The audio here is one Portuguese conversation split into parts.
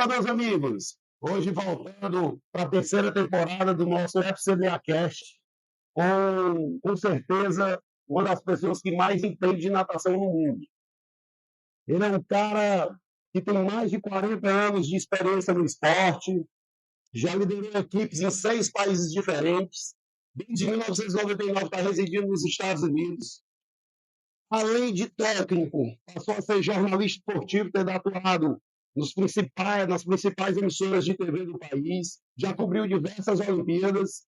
Opa, meus amigos! Hoje voltando para a terceira temporada do nosso FCDA Cast, com certeza uma das pessoas que mais entende de natação no mundo. Ele é um cara que tem mais de 40 anos de experiência no esporte, já liderou equipes em 6 países diferentes, desde 1999 está residindo nos Estados Unidos. Além de técnico, passou a ser jornalista esportivo, tendo atuado nas principais emissoras de TV do país, já cobriu diversas Olimpíadas.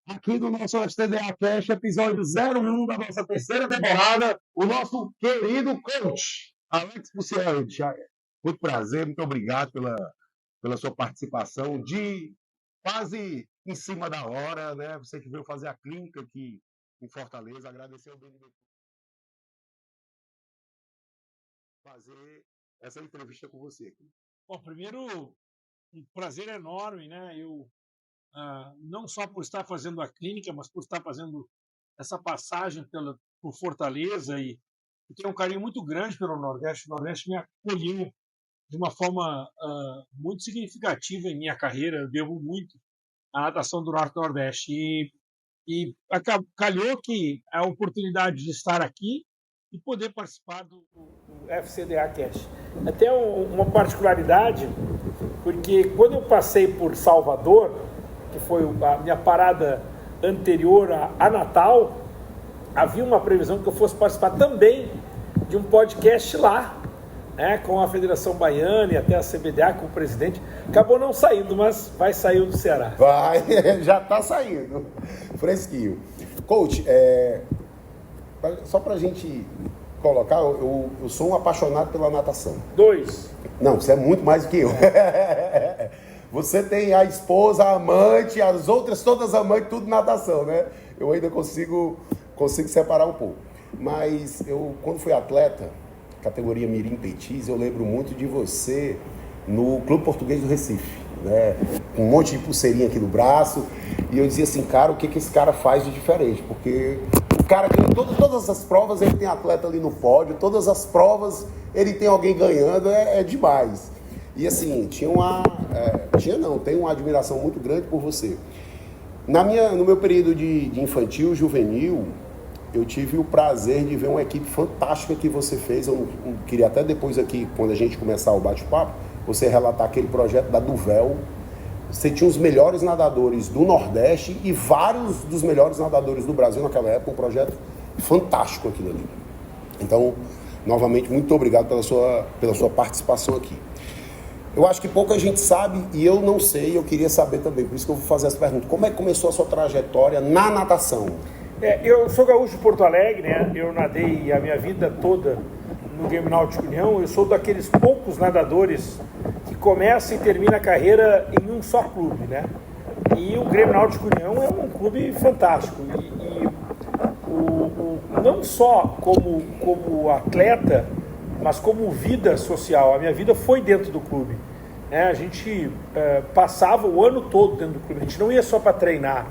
Aqui no nosso FCDA Cast, episódio 01 da nossa terceira temporada, o nosso querido coach, Alex Pucciarelli. Muito prazer, muito obrigado pela sua participação de quase em cima da hora, né? Você que veio fazer a clínica aqui em Fortaleza, agradecer ao BNB fazer essa entrevista com você. Bom, primeiro, um prazer enorme, né? Eu, não só por estar fazendo a clínica, mas por estar fazendo essa passagem por Fortaleza e tenho um carinho muito grande pelo Nordeste. O Nordeste me acolheu de uma forma muito significativa em minha carreira. Eu devo muito à natação do Norte-Nordeste. E calhou que a oportunidade de estar aqui e poder participar do FCDA Cast. Até uma particularidade, porque quando eu passei por Salvador, que foi a minha parada anterior a Natal, havia uma previsão que eu fosse participar também de um podcast lá, né, com a Federação Baiana e até a CBDA, com o presidente. Acabou não saindo, mas vai sair do Ceará. Vai, já está saindo, fresquinho. Coach, só para a gente colocar, eu sou um apaixonado pela natação. 2. Não, você é muito mais do que eu. Você tem a esposa, a amante, as outras todas amantes, tudo natação, né? Eu ainda consigo separar um pouco. Mas eu, quando fui atleta, categoria Mirim Petis, eu lembro muito de você no Clube Português do Recife, né? Com um monte de pulseirinha aqui no braço. E eu dizia assim, cara, o que esse cara faz de diferente? Porque o cara ganha todas as provas, ele tem atleta ali no pódio, todas as provas ele tem alguém ganhando, é demais. E assim, tenho uma admiração muito grande por você. No meu período de infantil, juvenil, eu tive o prazer de ver uma equipe fantástica que você fez. Eu queria até depois aqui, quando a gente começar o bate-papo, você relatar aquele projeto da Duvel. Você tinha os melhores nadadores do Nordeste e vários dos melhores nadadores do Brasil naquela época, um projeto fantástico aquilo ali. Então, novamente, muito obrigado pela sua participação aqui. Eu acho que pouca gente sabe, e eu não sei, eu queria saber também, por isso que eu vou fazer essa pergunta. Como é que começou a sua trajetória na natação? Eu sou gaúcho de Porto Alegre, né? Eu nadei a minha vida toda no Grêmio Náutico União. Eu sou daqueles poucos nadadores que começa e termina a carreira em um só clube, né? E o Grêmio Náutico União é um clube fantástico. Não só como atleta, mas como vida social. A minha vida foi dentro do clube. A gente passava o ano todo dentro do clube. A gente não ia só para treinar.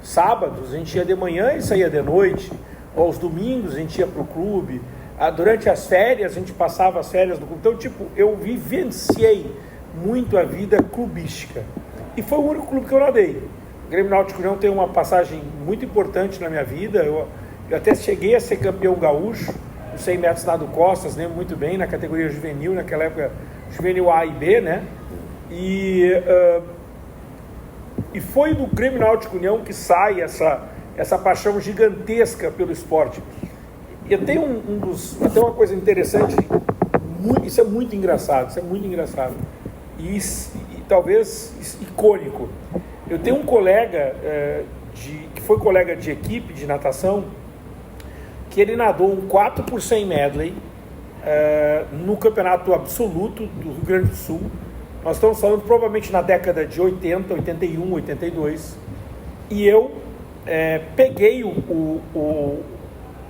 Sábados a gente ia de manhã e saía de noite. Aos domingos a gente ia para o clube. Durante as férias a gente passava as férias do clube. Então, eu vivenciei muito a vida clubística. E foi o único clube que eu nadei. O Grêmio Náutico União tem uma passagem muito importante na minha vida. Eu até cheguei a ser campeão gaúcho, nos 100 metros nado costas, lembro muito bem, na categoria juvenil, naquela época, juvenil A e B, né? E foi do Grêmio Náutico União que sai essa paixão gigantesca pelo esporte. Eu tenho até uma coisa interessante, isso é muito engraçado, e talvez icônico. Eu tenho um colega que foi colega de equipe de natação, que ele nadou um 4 por 100 medley no campeonato absoluto do Rio Grande do Sul. Nós estamos falando provavelmente na década de 80, 81, 82. E eu peguei o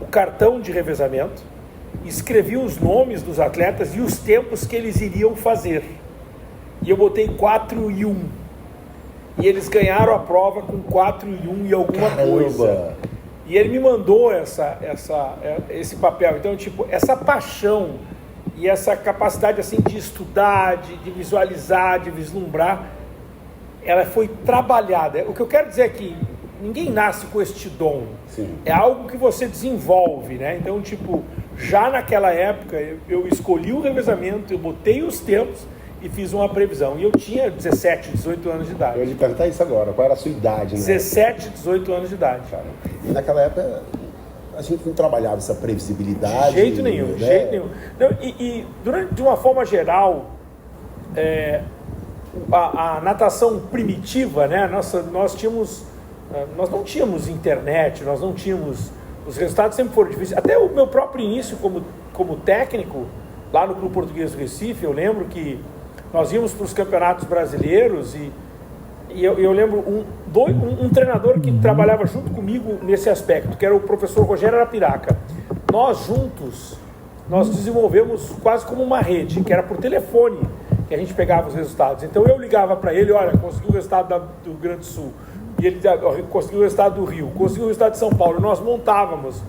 cartão de revezamento, escrevi os nomes dos atletas e os tempos que eles iriam fazer. E eu botei 4 e 1. E eles ganharam a prova com 4 e 1 e alguma coisa. E ele me mandou esse papel. Então, essa paixão E essa capacidade assim de estudar, de visualizar, de vislumbrar, ela foi trabalhada. O que eu quero dizer é que ninguém nasce com este dom. Sim. É algo que você desenvolve, né? Então, tipo, já naquela época eu escolhi o revezamento, eu botei os tempos e fiz uma previsão. E eu tinha 17, 18 anos de idade. Eu ia te perguntar isso agora, qual era a sua idade, né? 17, 18 anos de idade. Cara, e naquela época a gente não trabalhava essa previsibilidade. De jeito nenhum, né? de jeito nenhum. Não, de uma forma geral, a natação primitiva, né? Nós não tínhamos internet, nós não tínhamos... Os resultados sempre foram difíceis. Até o meu próprio início como técnico, lá no Clube Português do Recife, eu lembro que nós íamos para os campeonatos brasileiros e eu lembro um treinador que trabalhava junto comigo nesse aspecto, que era o professor Rogério Arapiraca. Nós juntos, nós desenvolvemos quase como uma rede, que era por telefone que a gente pegava os resultados. Então eu ligava para ele, olha, consegui o resultado do Rio Grande do Sul, e ele conseguiu o resultado do Rio, conseguiu o resultado de São Paulo, nós montávamos,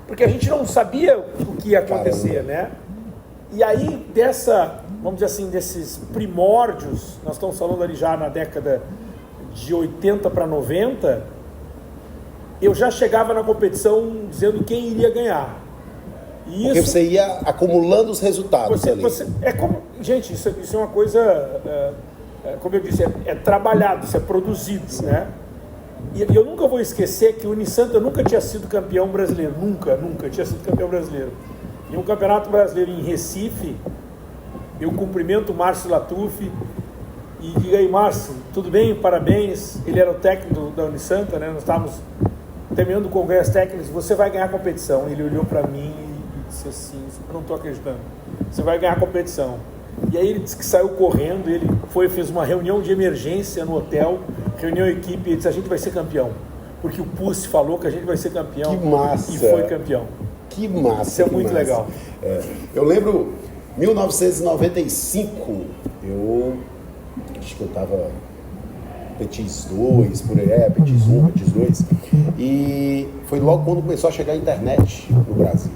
porque a gente não sabia o que ia acontecer, né? E aí vamos dizer assim, desses primórdios, nós estamos falando ali já na década de 80 para 90, eu já chegava na competição dizendo quem iria ganhar. E porque você ia acumulando os resultados ali. Gente, isso é uma coisa, como eu disse, é trabalhado, isso é produzido, né? E eu nunca vou esquecer que o Unisanta nunca tinha sido campeão brasileiro, nunca tinha sido campeão brasileiro. Em um campeonato brasileiro em Recife, eu cumprimento o Márcio Latuffi e digo aí, Márcio, tudo bem? Parabéns. Ele era o técnico da Unisanta, né? Nós estávamos terminando o congresso técnico, você vai ganhar a competição. Ele olhou para mim e disse assim, eu não estou acreditando, você vai ganhar a competição. E aí ele disse que saiu correndo, ele fez uma reunião de emergência no hotel, reuniu a equipe e disse, a gente vai ser campeão. Porque o Pucci falou que a gente vai ser campeão. Que massa! E foi campeão. Que massa! Isso é muito legal. Eu lembro, 1995, acho que eu estava Petis 2, por aí, Petis 1, Petis 2, e foi logo quando começou a chegar a internet no Brasil.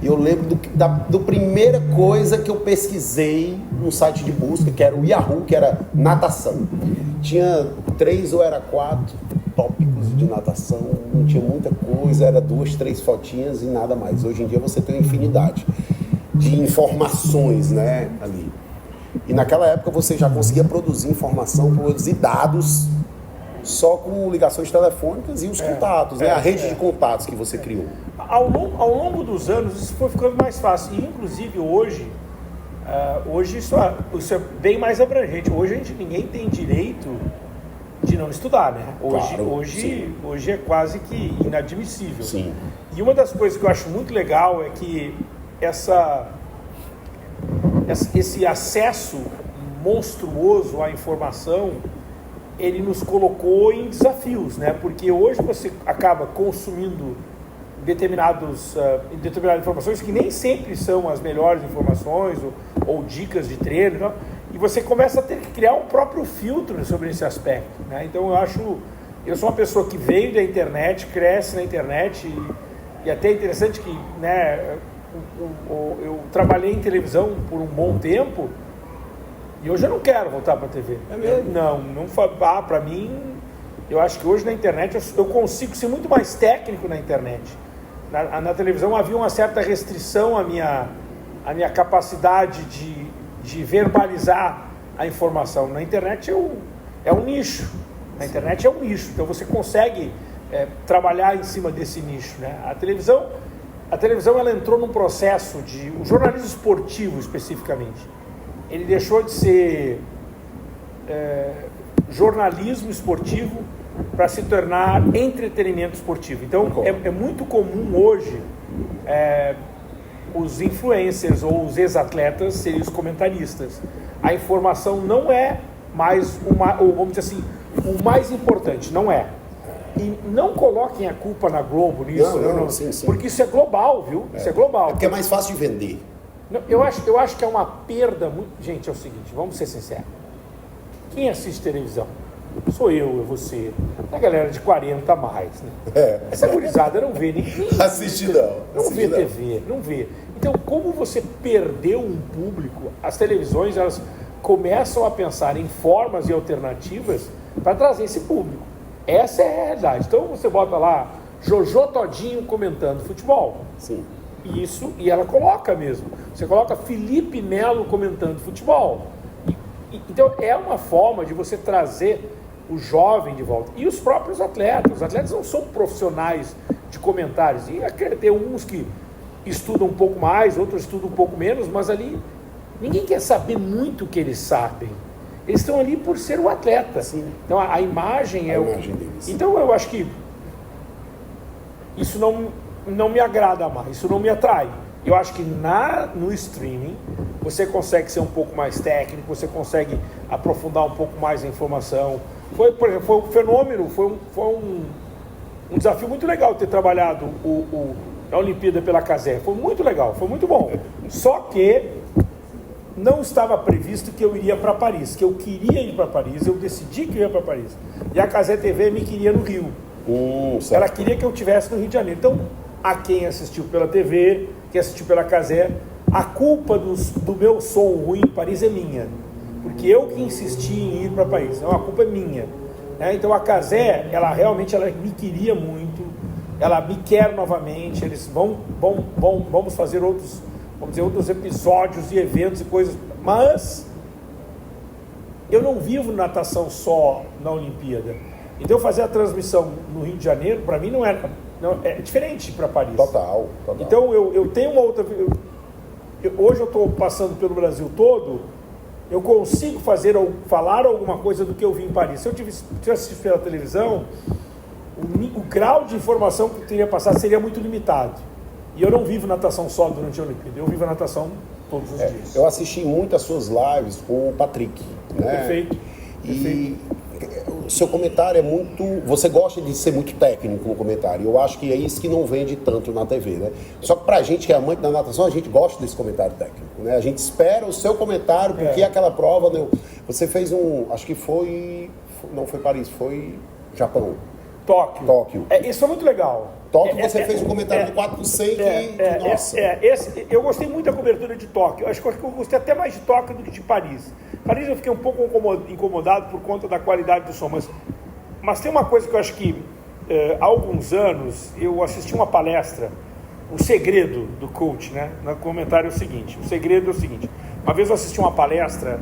E eu lembro da primeira coisa que eu pesquisei no site de busca, que era o Yahoo, que era natação. Tinha 3 ou era 4 tópicos de natação, não tinha muita coisa, era 2, 3 fotinhas e nada mais. Hoje em dia você tem uma infinidade de informações, né, ali. E naquela época você já conseguia produzir informação, produzir dados só com ligações telefônicas e os contatos, né, a rede de contatos que você criou. Ao longo dos anos isso foi ficando mais fácil, e inclusive hoje isso é bem mais abrangente. Hoje ninguém tem direito de não estudar, né? Hoje é quase que inadmissível. Sim. E uma das coisas que eu acho muito legal é que esse acesso monstruoso à informação, ele nos colocou em desafios, né? Porque hoje você acaba consumindo determinadas informações que nem sempre são as melhores informações ou dicas de treino, não? E você começa a ter que criar um próprio filtro sobre esse aspecto, né? Então eu sou uma pessoa que veio da internet, cresce na internet e até é interessante que, né, eu trabalhei em televisão por um bom tempo e hoje eu não quero voltar para a TV. É mesmo? Não para mim, eu acho que hoje na internet eu consigo ser muito mais técnico na internet. Na televisão havia uma certa restrição à minha capacidade de verbalizar a informação. Na internet é um nicho. Na internet é um nicho, então você consegue trabalhar em cima desse nicho, né? A televisão ela entrou num processo o jornalismo esportivo especificamente, ele deixou de ser jornalismo esportivo para se tornar entretenimento esportivo. Então é muito comum hoje os influencers ou os ex-atletas serem os comentaristas. A informação não é mais vamos dizer assim, o mais importante, não é. E não coloquem a culpa na Globo nisso, sim. Porque isso é global, viu? Isso é global. É porque é mais fácil de vender. Eu acho que é uma perda muito... Gente, é o seguinte, vamos ser sinceros. Quem assiste televisão? Sou eu, é você, a galera de 40 a mais, né? Essa gurizada não vê ninguém. Assiste não. Não vê TV, não vê. Então, como você perdeu um público, as televisões, elas começam a pensar em formas e alternativas para trazer esse público. Essa é a realidade. Então, você bota lá Jojo Todinho comentando futebol. Sim. E ela coloca mesmo. Você coloca Felipe Melo comentando futebol. Então, é uma forma de você trazer o jovem de volta. E os próprios atletas. Os atletas não são profissionais de comentários. E tem uns que estudam um pouco mais, outros estudam um pouco menos, mas ali ninguém quer saber muito o que eles sabem. Eles estão ali por ser o atleta. Sim. Então, a imagem é imagem deles. Então, eu acho que isso não me agrada mais, isso não me atrai. Eu acho que no streaming você consegue ser um pouco mais técnico, você consegue aprofundar um pouco mais a informação. Por exemplo, foi um fenômeno, foi um desafio muito legal ter trabalhado a Olimpíada pela Cazé. Foi muito legal, foi muito bom. Só que não estava previsto que eu iria para Paris, que eu queria ir para Paris, eu decidi que eu ia para Paris. E a Cazé TV me queria no Rio. Ela queria que eu estivesse no Rio de Janeiro. Então, a quem assistiu pela TV, quem assistiu pela Cazé, a culpa do meu som ruim em Paris é minha. Porque eu que insisti em ir para Paris. Então, a culpa é minha. Então, a Cazé, ela me queria muito. Ela me quer novamente. Eles vamos fazer outros episódios e eventos e coisas. Mas eu não vivo natação só na Olimpíada. Então, fazer a transmissão no Rio de Janeiro, para mim, é diferente para Paris. Total. Então, eu tenho uma outra... Hoje eu estou passando pelo Brasil todo, eu consigo falar alguma coisa do que eu vi em Paris. Se eu tivesse assistido pela televisão, o grau de informação que eu teria passado seria muito limitado. E eu não vivo natação só durante a Olimpíada, eu vivo a natação todos os dias. Eu assisti muito as suas lives com o Patrick, né? Perfeito. E o seu comentário é muito... Você gosta de ser muito técnico no comentário. Eu acho que é isso que não vende tanto na TV, né? Só que pra gente que é amante da natação, a gente gosta desse comentário técnico, né? A gente espera o seu comentário, porque aquela prova... Né? Você fez acho que não foi Paris, foi Japão. Tóquio. Isso foi muito legal. Tóquio, você fez um comentário do 4x100 que... Nossa. Eu gostei muito da cobertura de Tóquio. Acho que eu gostei até mais de Tóquio do que de Paris. Paris eu fiquei um pouco incomodado por conta da qualidade do som. Mas tem uma coisa que eu acho que há alguns anos eu assisti uma palestra, o segredo do coach, né? No comentário é o seguinte, o segredo é o seguinte. Uma vez eu assisti uma palestra,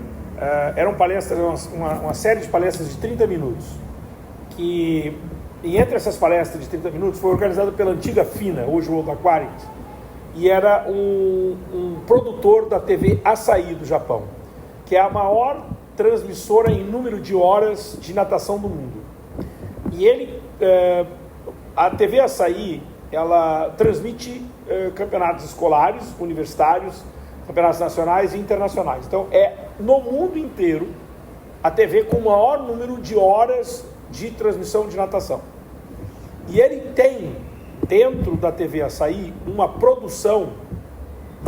eram palestras, uma série de palestras de 30 minutos, e entre essas palestras de 30 minutos foi organizada pela antiga FINA, hoje o World Aquatics, e era um produtor da TV Asahi do Japão, que é a maior transmissora em número de horas de natação do mundo. E a TV Asahi, ela transmite campeonatos escolares, universitários, campeonatos nacionais e internacionais. Então, no mundo inteiro a TV com o maior número de horas de transmissão de natação. E ele tem, dentro da TV Asahi, uma produção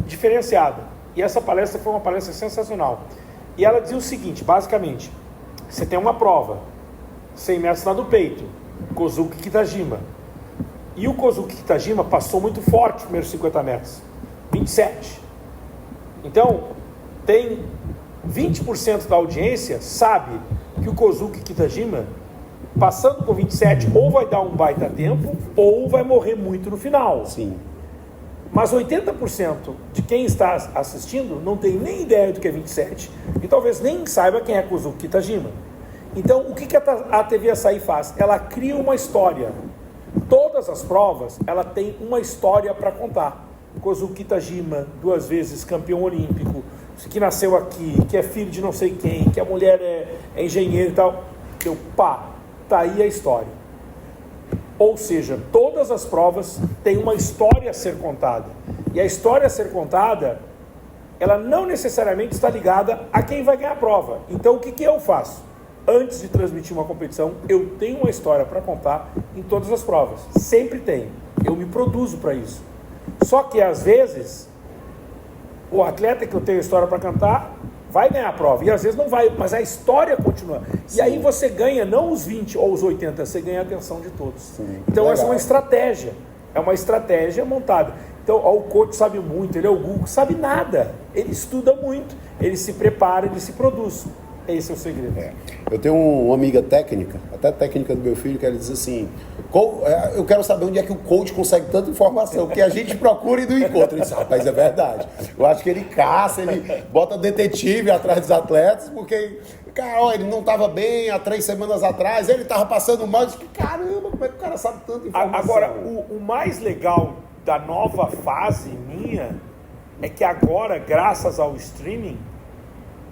diferenciada. E essa palestra foi uma palestra sensacional. E ela dizia o seguinte, basicamente, você tem uma prova, 100 metros nado peito, Kozuki Kitajima. E o Kozuki Kitajima passou muito forte nos primeiros 50 metros, 27. Então, tem 20% da audiência sabe que o Kozuki Kitajima, passando com 27, ou vai dar um baita tempo, ou vai morrer muito no final. Sim. Mas 80% de quem está assistindo não tem nem ideia do que é 27 e talvez nem saiba quem é Kozuki Kitajima. Então, o que a TV Asahi faz? Ela cria uma história. Todas as provas, ela tem uma história para contar. Kozuki Kitajima, 2 vezes campeão olímpico, que nasceu aqui, que é filho de não sei quem, que a mulher é engenheira e tal. Tá aí a história. Ou seja, todas as provas têm uma história a ser contada. E a história a ser contada, ela não necessariamente está ligada a quem vai ganhar a prova. Então, o que eu faço? Antes de transmitir uma competição, eu tenho uma história para contar em todas as provas. Sempre tenho. Eu me produzo para isso. Só que, às vezes, o atleta que eu tenho história para contar vai ganhar a prova, e às vezes não vai, mas a história continua. E aí você ganha não os 20 ou os 80, você ganha a atenção de todos. Sim, então legal. essa é uma estratégia montada. Então ó, o coach sabe muito, ele é o Google, sabe nada, ele estuda muito, ele se prepara, ele se produz. Esse é o segredo. Eu tenho uma amiga técnica, até técnica do meu filho, que ela diz assim, eu quero saber onde é que o coach consegue tanta informação, porque a gente procura e não encontra. Isso, rapaz, é verdade. Eu acho que ele caça, ele bota detetive atrás dos atletas, porque, cara, ó, ele não estava bem há 3 semanas atrás, ele estava passando mal, eu disse, caramba, como é que o cara sabe tanta informação? Agora, o mais legal da nova fase minha é que agora, graças ao streaming,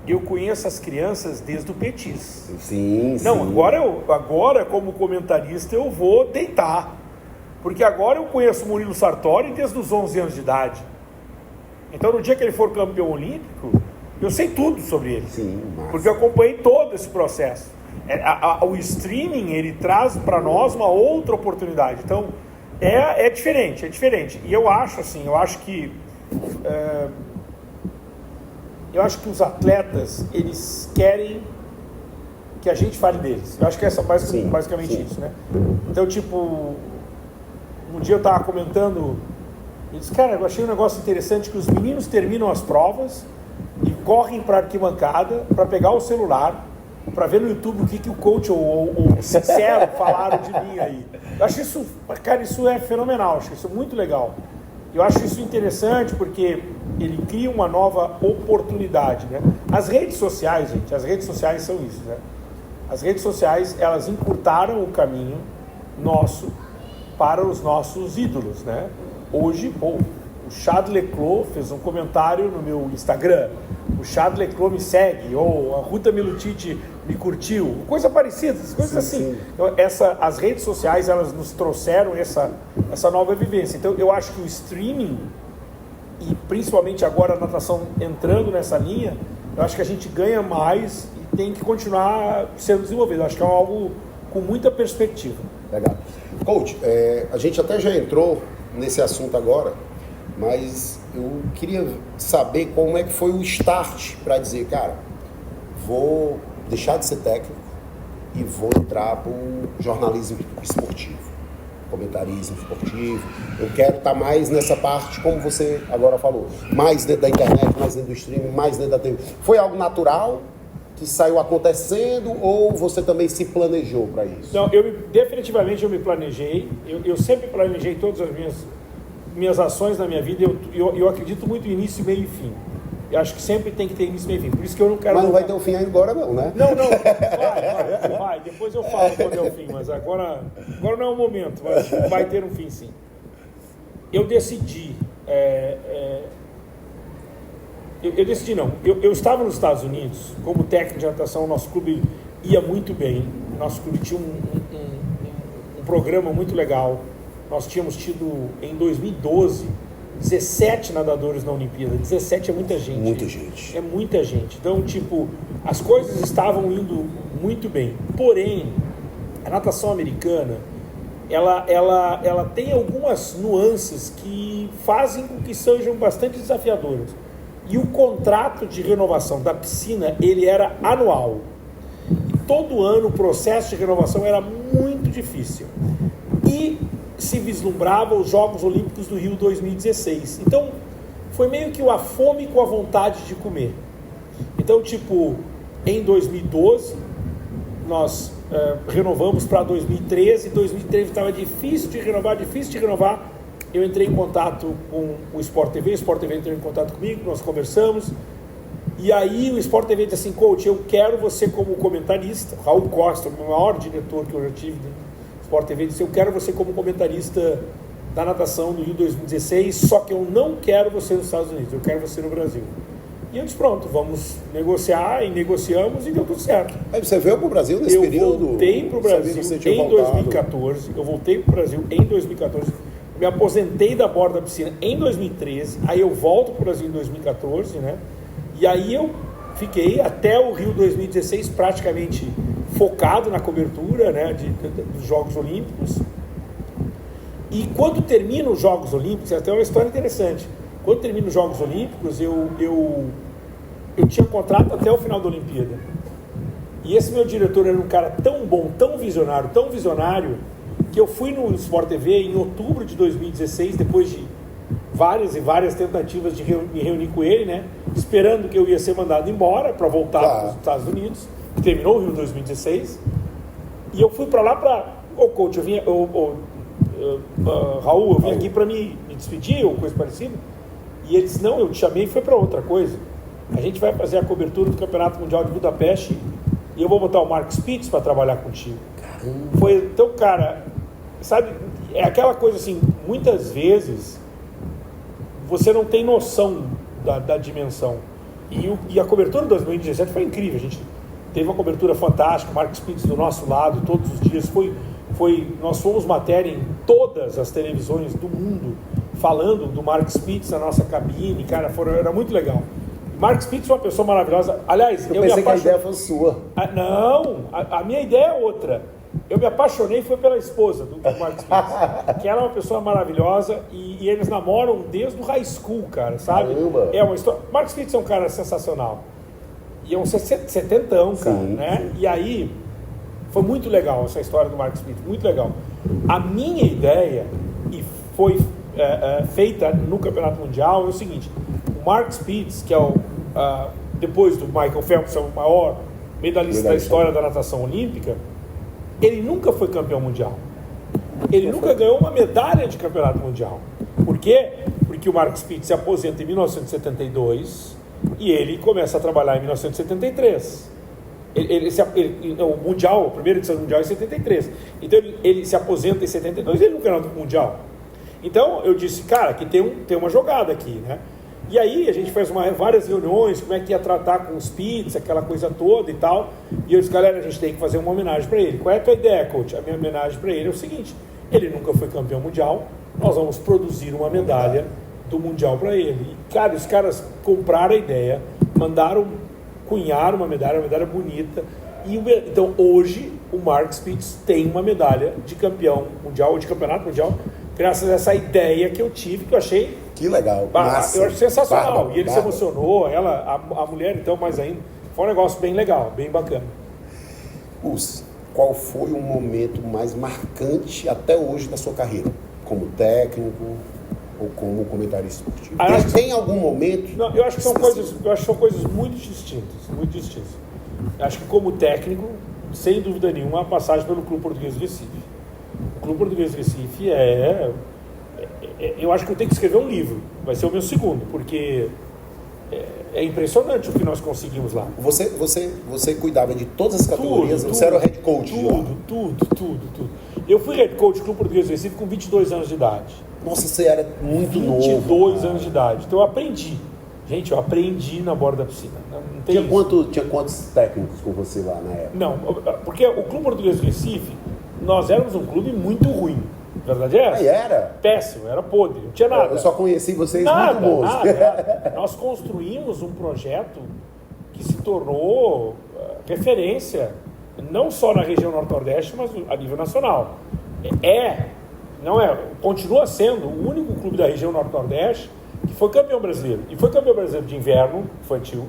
eu conheço as crianças desde o petis. Sim, Não, sim. agora como comentarista eu vou deitar. Porque agora eu conheço o Murilo Sartori desde os 11 anos de idade. Então no dia que ele for campeão olímpico, eu sei tudo sobre ele. Sim, massa. Porque eu acompanhei todo esse processo. O streaming, ele traz para nós uma outra oportunidade. Então é diferente. E eu acho que os atletas, eles querem que a gente fale deles. Eu acho que essa basicamente sim. isso, né? Então, tipo, um dia eu estava comentando, eu disse, cara, eu achei um negócio interessante que os meninos terminam as provas e correm para a arquibancada para pegar o celular, para ver no YouTube o que o coach ou o Sincero falaram de mim aí. Eu acho isso, cara, isso é fenomenal, acho isso muito legal. Eu acho isso interessante porque ele cria uma nova oportunidade, né? As redes sociais, gente, as redes sociais são isso, né? As redes sociais, elas encurtaram o caminho nosso para os nossos ídolos, né? Hoje, o Chad Leclos fez um comentário no meu Instagram, o Chad Leclos me segue, ou a Ruta Milutite me curtiu, coisa parecida, coisas assim. Então, as redes sociais, elas nos trouxeram essa nova vivência. Então, eu acho que o streaming, e principalmente agora a natação entrando nessa linha, eu acho que a gente ganha mais e tem que continuar sendo desenvolvido. Eu acho que é algo com muita perspectiva. Legal. Coach, a gente até já entrou nesse assunto agora, mas eu queria saber como é que foi o start para dizer, cara, vou deixar de ser técnico e vou entrar para o jornalismo esportivo, comentarismo esportivo. Eu quero estar mais nessa parte, como você agora falou, mais dentro da internet, mais dentro do streaming, mais dentro da TV. Foi algo natural que saiu acontecendo ou você também se planejou para isso? Não, definitivamente eu me planejei. Eu sempre planejei todas as minhas ações na minha vida. Eu acredito muito em início, meio e fim. Eu acho que sempre tem que ter início, meio e fim. Por isso que eu não quero... Mas não vai ter o fim agora não, né? Não. Vai. Depois eu falo quando é o fim. Mas agora não é o momento. Mas vai ter um fim, sim. Eu decidi... Eu decidi não. Eu estava nos Estados Unidos, como técnico de natação, o nosso clube ia muito bem. O nosso clube tinha um programa muito legal. Nós tínhamos tido, em 2012, 17 nadadores na Olimpíada. 17 é muita gente. Muita gente. É muita gente. Então, tipo, as coisas estavam indo muito bem. Porém, a natação americana, ela tem algumas nuances que fazem com que sejam bastante desafiadoras. E o contrato de renovação da piscina, ele era anual. E todo ano o processo de renovação era muito difícil. E se vislumbrava os Jogos Olímpicos do Rio 2016. Então, foi meio que a fome com a vontade de comer. Então, tipo, em 2012, nós renovamos para 2013. 2013 estava difícil de renovar. Eu entrei em contato com o Sport TV entrou em contato comigo, nós conversamos, e aí o Sport TV disse assim, coach, eu quero você como comentarista. Raul Costa, o maior diretor que eu já tive do Sport TV, disse, eu quero você como comentarista da natação no Rio 2016, só que eu não quero você nos Estados Unidos, eu quero você no Brasil. E eu disse, pronto, vamos negociar, e negociamos, e deu tudo certo. Aí você veio para o Brasil nesse período? Eu voltei para o Brasil em 2014, me aposentei da borda da piscina em 2013, aí eu volto para o Brasil em 2014, né? E aí eu fiquei até o Rio 2016 praticamente focado na cobertura, né, dos Jogos Olímpicos. E quando terminam os Jogos Olímpicos, até uma história interessante, quando terminam os Jogos Olímpicos, eu eu tinha contrato até o final da Olimpíada. E esse meu diretor era um cara tão bom, tão visionário, que eu fui no Sport TV em outubro de 2016, depois de várias e várias tentativas de me reunir com ele, né? Esperando que eu ia ser mandado embora para voltar para os Estados Unidos, que terminou o Rio em 2016. E eu fui para lá para... coach, eu vinha... Raul, eu vim aqui para me despedir ou coisa parecida. E ele disse, não, eu te chamei e foi para outra coisa. A gente vai fazer a cobertura do Campeonato Mundial de Budapeste e eu vou botar o Mark Spitz para trabalhar contigo. Foi, então, cara, sabe, é aquela coisa assim, muitas vezes você não tem noção da dimensão. E a cobertura de 2017 foi incrível. A gente teve uma cobertura fantástica, o Mark Spitz do nosso lado todos os dias. Nós fomos matéria em todas as televisões do mundo falando do Mark Spitz na nossa cabine, cara, era muito legal. Mark Spitz é uma pessoa maravilhosa. Aliás, eu pensei que a ideia foi sua. A minha ideia é outra. Eu me apaixonei foi pela esposa do Mark Spitz, que ela é uma pessoa maravilhosa e eles namoram desde o high school, cara, sabe? Caramba. É uma história. Mark Spitz é um cara sensacional. E é um setentão, cara, sim, né? Sim. E aí foi muito legal essa história do Mark Spitz, muito legal. A minha ideia, e foi feita no Campeonato Mundial, é o seguinte: o Mark Spitz, que é depois do Michael Phelps, é o maior medalhista da história da natação olímpica, ele nunca foi campeão mundial. Ele nunca ganhou uma medalha de campeonato mundial. Por quê? Porque o Mark Spitz se aposenta em 1972 e ele começa a trabalhar em 1973. O mundial, a primeira edição do mundial é em 73. Então ele se aposenta em 72 e ele nunca ganhou o mundial. Então eu disse, cara, que tem uma jogada aqui, né? E aí a gente fez várias reuniões, como é que ia tratar com os Spitz, aquela coisa toda e tal. E eu disse, galera, a gente tem que fazer uma homenagem para ele. Qual é a tua ideia, coach? A minha homenagem para ele é o seguinte: ele nunca foi campeão mundial, nós vamos produzir uma medalha do mundial para ele. E, cara, os caras compraram a ideia, cunharam uma medalha bonita. Então hoje o Mark Spitz tem uma medalha de campeão mundial, ou de campeonato mundial, graças a essa ideia que eu tive, que eu achei... Que legal. Eu acho sensacional. E ele se emocionou, a mulher então mais ainda. Foi um negócio bem legal, bem bacana. Qual foi o momento mais marcante até hoje da sua carreira? Como técnico ou como comentarista esportivo? Tem algum momento? Não, eu acho que são coisas muito distintas, muito distintas. Eu acho que como técnico, sem dúvida nenhuma, a passagem pelo Clube Português do Recife. O Clube Português do Recife eu acho que eu tenho que escrever um livro. Vai ser o meu segundo, porque é impressionante o que nós conseguimos lá. Você cuidava de todas as categorias? Você era o head coach? Tudo. Eu fui head coach do Clube Português do Recife com 22 anos de idade. Nossa, você era muito novo. 22 anos de idade. Então eu aprendi. Gente, eu aprendi na borda da piscina. Não tem tinha quantos técnicos com você lá na época? Não, porque o Clube Português do Recife, nós éramos um clube muito ruim. Verdade é essa? Era? Péssimo, era podre, não tinha nada. Eu só conheci vocês muito bons. Nada. Nós construímos um projeto que se tornou referência, não só na região Norte-Nordeste, mas a nível nacional. Continua sendo o único clube da região Norte-Nordeste que foi campeão brasileiro. E foi campeão brasileiro de inverno infantil,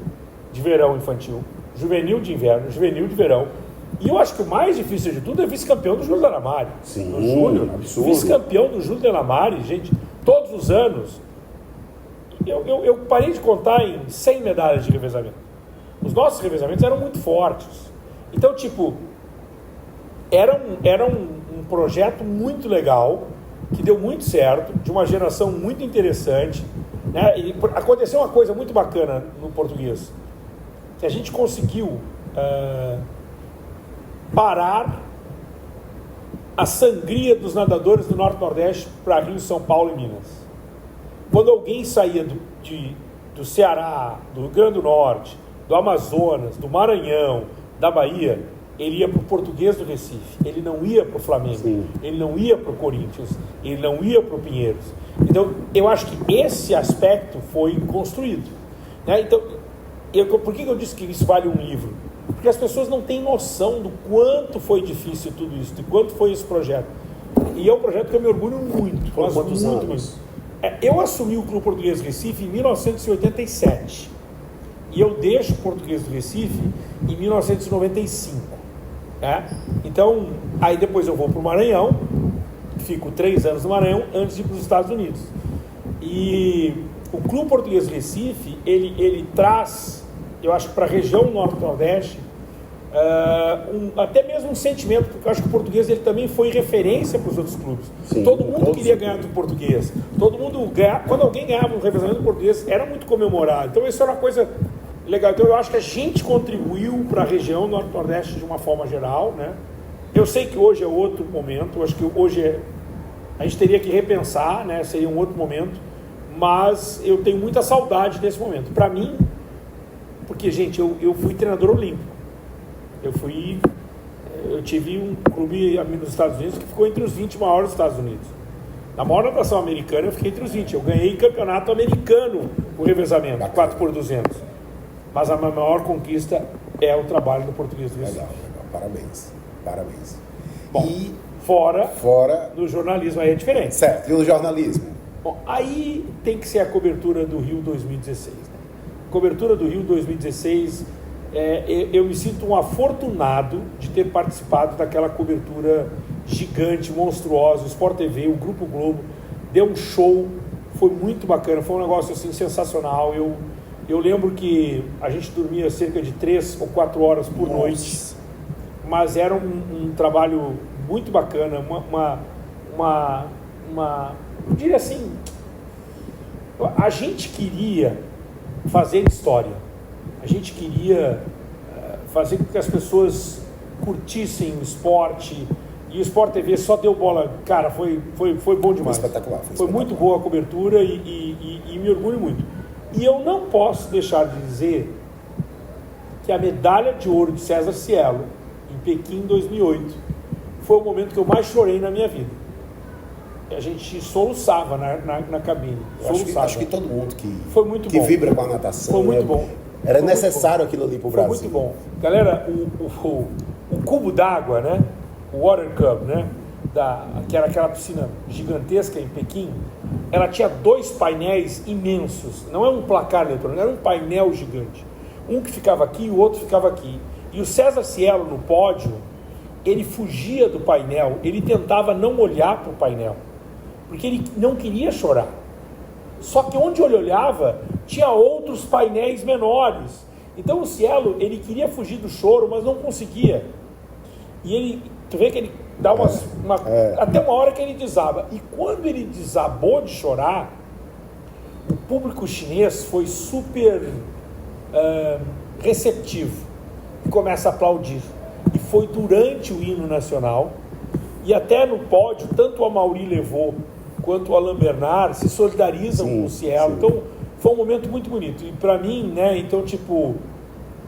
de verão infantil, juvenil de inverno, juvenil de verão. E eu acho que o mais difícil de tudo é vice-campeão do Júlio Delamare. Sim, no Júlio, absurdo. Vice-campeão do Júlio Delamare, gente, todos os anos. Eu parei de contar em 100 medalhas de revezamento. Os nossos revezamentos eram muito fortes. Então, era um projeto muito legal, que deu muito certo, de uma geração muito interessante, né? E aconteceu uma coisa muito bacana no português, que a gente conseguiu parar a sangria dos nadadores do Norte-Nordeste para Rio, São Paulo e Minas. Quando alguém saía do Ceará, do Rio Grande do Norte, do Amazonas, do Maranhão, da Bahia, ele ia para o Português do Recife, ele não ia para o Flamengo, sim, ele não ia para o Corinthians, ele não ia para o Pinheiros. Então, eu acho que esse aspecto foi construído, né? Então, por que eu disse que isso vale um livro? Porque as pessoas não têm noção do quanto foi difícil tudo isso, de quanto foi esse projeto. E é um projeto que eu me orgulho muito. Por quantos anos? Eu assumi o Clube Português Recife em 1987. e eu deixo o Português do Recife em 1995. Né? Então, aí depois eu vou para o Maranhão, fico 3 anos no Maranhão antes de ir para os Estados Unidos. E o Clube Português do Recife, ele traz, eu acho que para a região Norte-Nordeste, até mesmo um sentimento, porque eu acho que o Português ele também foi referência para os outros clubes. Sim, todo mundo queria ganhar do Português. Todo mundo ganhava, quando alguém ganhava um revezamento do Português, era muito comemorado. Então isso era uma coisa legal. Então eu acho que a gente contribuiu para a região Norte-Nordeste de uma forma geral, né? Eu sei que hoje é outro momento, eu acho que hoje a gente teria que repensar, né? Seria um outro momento, mas eu tenho muita saudade desse momento. Para mim, porque, gente, eu fui treinador olímpico. Eu tive um clube nos Estados Unidos que ficou entre os 20 maiores dos Estados Unidos. Na maior natação americana eu fiquei entre os 20. Eu ganhei campeonato americano por revezamento, 4x200. Mas a minha maior conquista é o trabalho do Português do Recife. Legal. Parabéns. Bom, e fora do jornalismo aí é diferente. Certo, e o jornalismo? Bom, aí tem que ser a cobertura do Rio 2016. Né? Cobertura do Rio 2016, eu me sinto um afortunado de ter participado daquela cobertura gigante, monstruosa. O Sport TV, o Grupo Globo, deu um show, foi muito bacana, foi um negócio assim sensacional. Eu lembro que a gente dormia cerca de 3 ou 4 horas por noite, mas era um trabalho muito bacana, eu diria assim, a gente queria fazer história, a gente queria fazer com que as pessoas curtissem o esporte, e o Sport TV só deu bola, cara, foi bom demais. Foi espetacular. Foi muito boa a cobertura e me orgulho muito. E eu não posso deixar de dizer que a medalha de ouro de César Cielo, em Pequim, em 2008, foi o momento que eu mais chorei na minha vida. A gente soluçava na cabine. Acho que todo mundo que bom. Vibra com a natação. Foi muito bom. Era necessário aquilo ali para o Brasil. Foi muito bom. Galera, o cubo d'água, né? O Water Cub, né? Que era aquela piscina gigantesca em Pequim, ela tinha 2 painéis imensos. Não é um placar eletrônico, era um painel gigante. Um que ficava aqui e o outro ficava aqui. E o César Cielo, no pódio, ele fugia do painel, ele tentava não olhar para o painel, porque ele não queria chorar. Só que onde ele olhava, tinha outros painéis menores. Então o Cielo, ele queria fugir do choro, mas não conseguia. E tu vê que ele dá até uma hora que ele desaba. E quando ele desabou de chorar, o público chinês foi super receptivo e começa a aplaudir. E foi durante o hino nacional, e até no pódio, tanto o Amaury Levaux quanto o Alain Bernard se solidarizam com o Cielo. Então, foi um momento muito bonito. E para mim, né, então, tipo,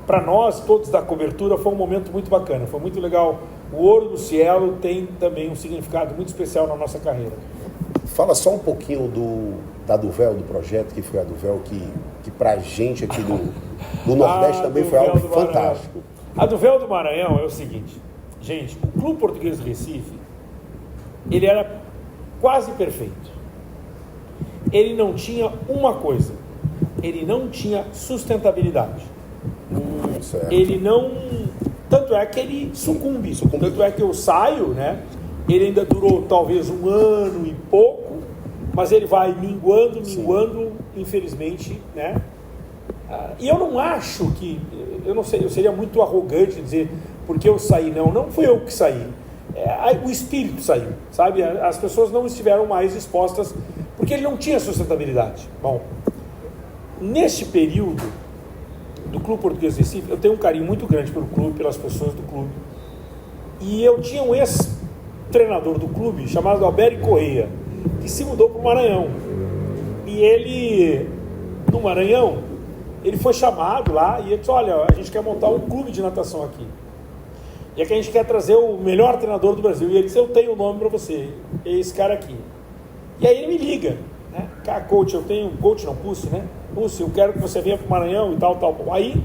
para nós, todos da cobertura, foi um momento muito bacana. Foi muito legal. O ouro do Cielo tem também um significado muito especial na nossa carreira. Fala só um pouquinho da Duvel, do projeto, que foi a Duvel, que pra gente aqui do Nordeste também foi algo fantástico. A Duvel do Maranhão é o seguinte, gente, o Clube Português do Recife, ele era quase perfeito. Ele não tinha uma coisa, ele não tinha sustentabilidade. Ele não... Tanto é que ele sucumbe. Tanto é que eu saio, né? Ele ainda durou talvez 1 ano e pouco, mas ele vai minguando, infelizmente, né? E eu não acho que... Eu não sei, eu seria muito arrogante dizer porque eu saí. Não fui eu que saí. O espírito saiu, sabe? As pessoas não estiveram mais expostas porque ele não tinha sustentabilidade. Bom, neste período do Clube Português do Recife, eu tenho um carinho muito grande pelo clube, pelas pessoas do clube. E eu tinha um ex-treinador do clube chamado Alberto Correia, que se mudou para o Maranhão. E ele, no Maranhão, ele foi chamado lá e ele disse, olha, a gente quer montar um clube de natação aqui. E é que a gente quer trazer o melhor treinador do Brasil. E ele disse, eu tenho o nome para você, é esse cara aqui. E aí ele me liga, né? Cara, coach, eu tenho... Coach não, Pulse, né? Pulse, eu quero que você venha para o Maranhão e tal. Aí,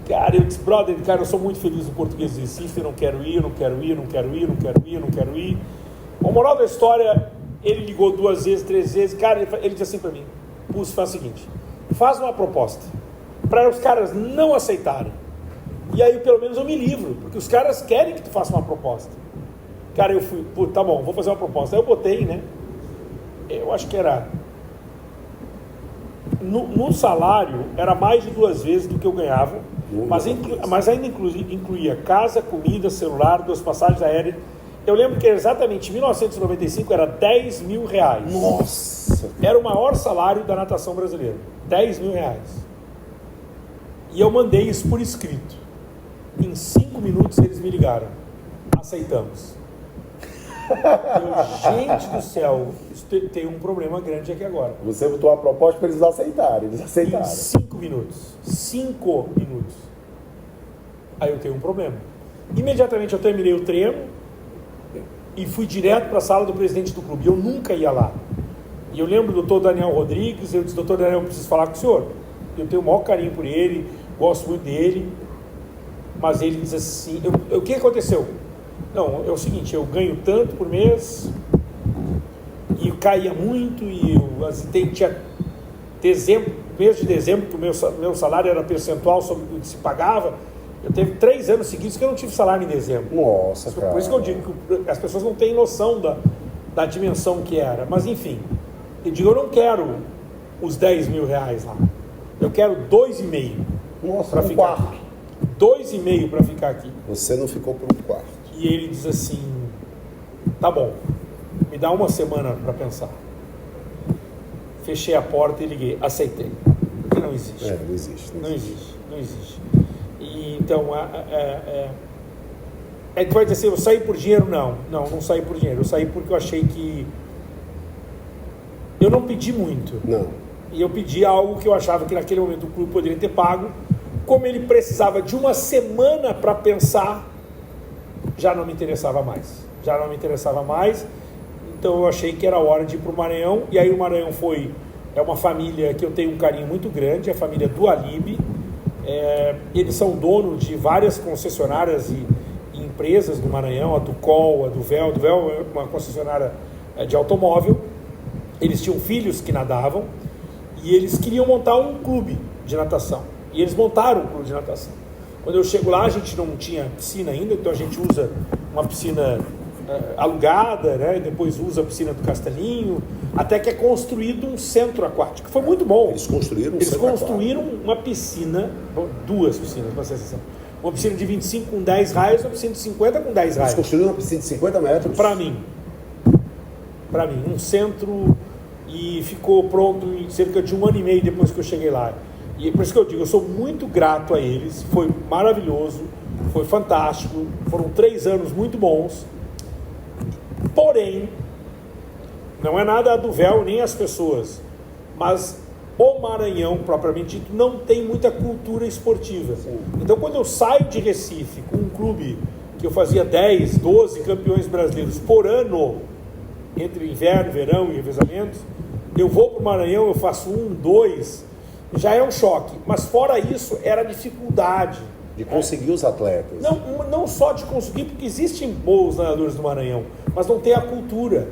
cara, eu disse, brother, cara, eu sou muito feliz no Português do Recife, eu não quero ir. A moral da história, ele ligou 2 vezes, 3 vezes, cara, ele disse assim para mim, Pulse, faz o seguinte, faz uma proposta. para os caras não aceitarem. E aí, pelo menos, eu me livro, porque os caras querem que tu faça uma proposta. Cara, eu fui, pô, tá bom, vou fazer uma proposta. Aí eu botei, né? Eu acho que era... No salário, era mais de 2 vezes do que eu ganhava, mas ainda incluía casa, comida, celular, 2 passagens aéreas. Eu lembro que exatamente em 1995 era 10 mil reais. Nossa! Era o maior salário da natação brasileira. 10 mil reais. E eu mandei isso por escrito. Em 5 minutos eles me ligaram. Aceitamos. Gente do céu, tem um problema grande aqui agora. Você botou uma proposta para eles aceitarem. Eles aceitaram. Em 5 minutos. 5 minutos. Aí eu tenho um problema. Imediatamente eu terminei o treino e fui direto para a sala do presidente do clube. Eu nunca ia lá. E eu lembro do doutor Daniel Rodrigues. Eu disse: doutor Daniel, eu preciso falar com o senhor. Eu tenho o maior carinho por ele, gosto muito dele. Mas ele diz assim: o que aconteceu? Não, é o seguinte, eu ganho tanto por mês e caía muito e tinha mês de dezembro que o meu salário era percentual sobre o que se pagava. Eu teve 3 anos seguidos que eu não tive salário em dezembro. Nossa, cara. Por isso que eu digo que as pessoas não têm noção da dimensão que era. Mas enfim, eu digo, eu não quero os 10 mil reais lá. Eu quero 2,5. Nossa, para ficar aqui. 2,5 para ficar aqui. Você não ficou por um quarto. E ele diz assim: tá bom, me dá uma semana para pensar. Fechei a porta e liguei, aceitei. Porque não existe. Não existe. Não existe. E então, tu vai dizer assim: eu saí por dinheiro? Não saí por dinheiro. Eu saí porque eu achei que... Eu não pedi muito. Não. E eu pedi algo que eu achava que naquele momento o clube poderia ter pago. Como ele precisava de uma semana para pensar, já não me interessava mais. Então eu achei que era hora de ir para o Maranhão. E aí o Maranhão é uma família que eu tenho um carinho muito grande, a família do Alibe. Eles são donos de várias concessionárias e empresas do Maranhão, a Tucol, a Duvel. A Duvel é uma concessionária de automóvel. Eles tinham filhos que nadavam e eles queriam montar um clube de natação. E eles montaram um clube de natação. Quando eu chego lá, a gente não tinha piscina ainda, então a gente usa uma piscina alugada, né? Depois usa a piscina do Castelinho, até que é construído um centro aquático. Foi muito bom. Eles construíram uma piscina, 2 piscinas, para ser sincero. Uma piscina de 25 com 10 raios, uma piscina de 50 com 10 raios. Eles construíram uma piscina de 50 metros? Para mim, um centro, e ficou pronto em cerca de 1 ano e meio depois que eu cheguei lá. E por isso que eu digo, eu sou muito grato a eles, foi maravilhoso, foi fantástico, foram 3 anos muito bons. Porém, não é nada a Duvel nem as pessoas, mas o Maranhão, propriamente dito, não tem muita cultura esportiva. Sim. Então, quando eu saio de Recife com um clube que eu fazia 10, 12 campeões brasileiros por ano, entre inverno, verão e revezamentos, eu vou para o Maranhão, eu faço 1, 2, já é um choque. Mas fora isso, era a dificuldade de conseguir os atletas. Não só de conseguir, porque existem bons nadadores do Maranhão, mas não tem a cultura.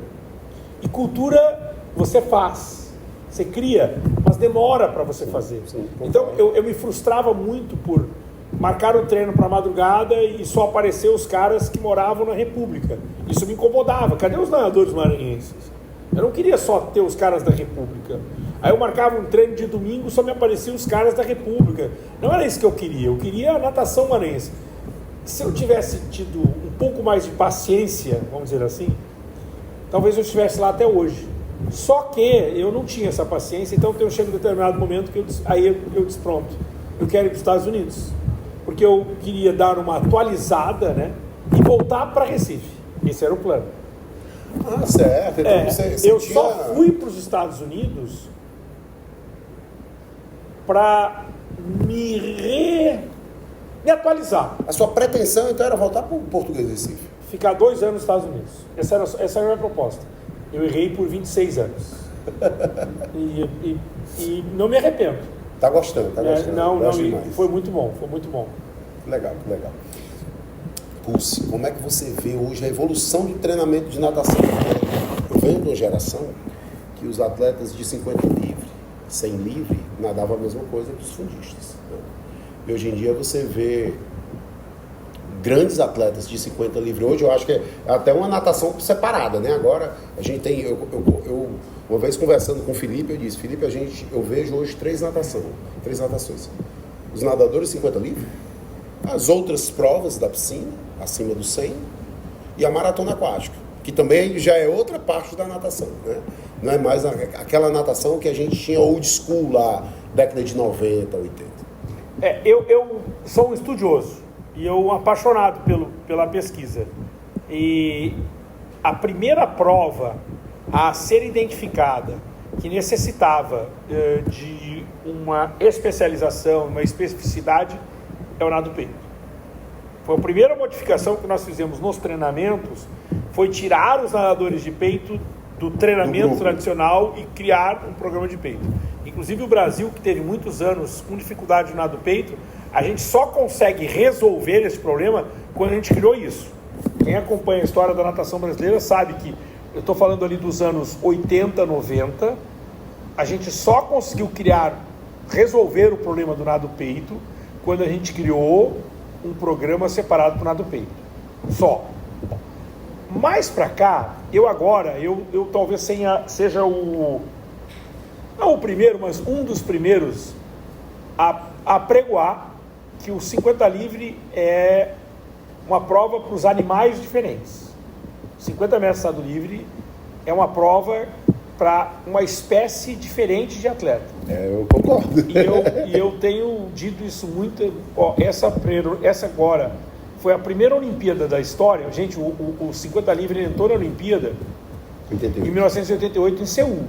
E cultura você faz, você cria, mas demora para você fazer. Sim, então eu me frustrava muito por marcar o treino para madrugada e só aparecer os caras que moravam na República. Isso me incomodava. Cadê os nadadores maranhenses? Eu não queria só ter os caras da República. Aí eu marcava um treino de domingo, só me apareciam os caras da República. Não era isso que eu queria a natação maranhense. Se eu tivesse tido um pouco mais de paciência, vamos dizer assim, talvez eu estivesse lá até hoje. Só que eu não tinha essa paciência, então eu chego em determinado momento que eu disse, pronto, eu quero ir para os Estados Unidos. Porque eu queria dar uma atualizada, né, e voltar para Recife. Esse era o plano. Ah, certo. Então você só fui para os Estados Unidos para me atualizar. A sua pretensão, então, era voltar para o Português Recife? Ficar 2 anos nos Estados Unidos. Essa era a minha proposta. Eu errei por 26 anos. e não me arrependo. Tá gostando? Não, foi muito bom. Legal. Pulse, como é que você vê hoje a evolução do treinamento de natação? Eu venho de uma geração que os atletas de 50 livre, 100 livre nadava a mesma coisa que os fundistas. Né? E hoje em dia você vê grandes atletas de 50 livre. Hoje eu acho que é até uma natação separada, né? Agora a gente tem... Eu uma vez conversando com o Felipe, eu disse, Felipe, eu vejo hoje três natações. Os nadadores 50 livre, as outras provas da piscina, acima do 100, e a maratona aquática, que também já é outra parte da natação, né? Não é mais aquela natação que a gente tinha old school lá, década de 90, 80. Eu sou um estudioso e eu apaixonado pela pesquisa. E a primeira prova a ser identificada que necessitava de uma especialização, uma especificidade, é o nado peito. Foi a primeira modificação que nós fizemos nos treinamentos, foi tirar os nadadores de peito do treinamento tradicional e criar um programa de peito. Inclusive o Brasil, que teve muitos anos com dificuldade no nado peito, a gente só consegue resolver esse problema quando a gente criou isso. Quem acompanha a história da natação brasileira sabe que eu estou falando ali dos anos 80, 90, a gente só conseguiu resolver o problema do nado peito quando a gente criou um programa separado para o nado peito. Só. Mais para cá, eu talvez seja não o primeiro, mas um dos primeiros a pregoar que o 50 livre é uma prova para os animais diferentes. 50 metros nado livre é uma prova para uma espécie diferente de atleta. Eu concordo. E eu tenho dito isso muito. Essa agora foi a primeira Olimpíada da história. Gente, o 50 livre entrou na Olimpíada 88. Em 1988 em Seul.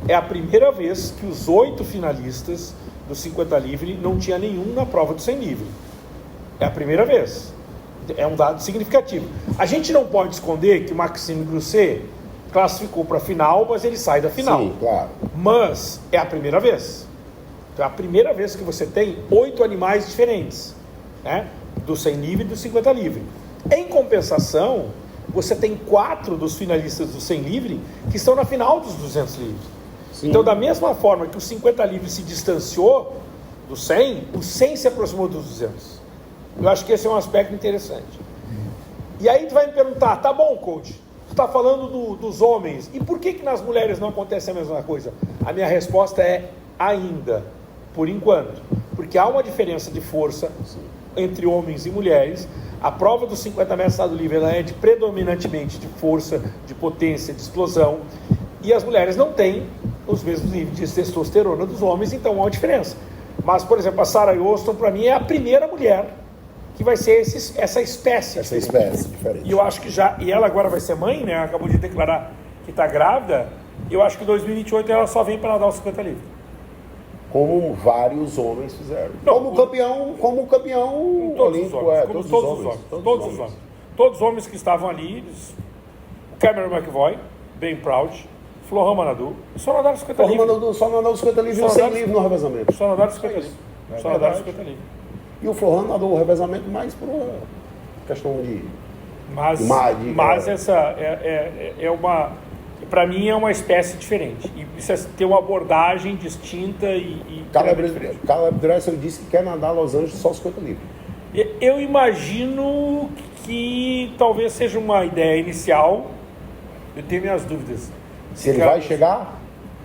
É a primeira vez que os 8 finalistas do 50 livre não tinha nenhum na prova do 100 livre. É a primeira vez. É um dado significativo. A gente não pode esconder que o Maxime Grousset classificou para a final, mas ele sai da final. Sim, claro. Mas é a primeira vez. Então é a primeira vez que você tem 8 animais diferentes, né? Do 100 livre e do 50 livre. Em compensação, você tem 4 dos finalistas do 100 livre que estão na final dos 200 livres. Sim. Então, da mesma forma que o 50 livre se distanciou do 100, o 100 se aproximou dos 200. Eu acho que esse é um aspecto interessante. E aí tu vai me perguntar, tá bom, coach, tu está falando dos homens, e por que nas mulheres não acontece a mesma coisa? A minha resposta é ainda, por enquanto, porque há uma diferença de força entre homens e mulheres. A prova dos 50 metros nado livre ela é predominantemente de força, de potência, de explosão, e as mulheres não têm os mesmos níveis de testosterona dos homens, então há uma diferença. Mas, por exemplo, a Sarah Johnston, para mim, é a primeira mulher que vai ser essa espécie diferente. E eu acho que e ela agora vai ser mãe, né? Acabou de declarar que está grávida. Eu acho que em 2028 ela só vem para nadar os 50 livre. Como vários homens fizeram. Não, como campeão olímpico. Todos os homens. Todos os homens que estavam ali, o Cameron McEvoy, Ben Proud, Florent Manadou, só nadaram os 50 livre. Só nadaram os 50 livre e os 100 livre no revezamento. Só nadaram os 50 livre. Só nadaram os 50 livre. E o Florent nadou o revezamento mais por uma questão de... Mas essa é uma... Para mim é uma espécie diferente. E precisa ter uma abordagem distinta e Caleb Dressel disse que quer nadar Los Angeles só os 50 livre. Eu imagino que talvez seja uma ideia inicial. Eu tenho minhas dúvidas. Se ele vai chegar?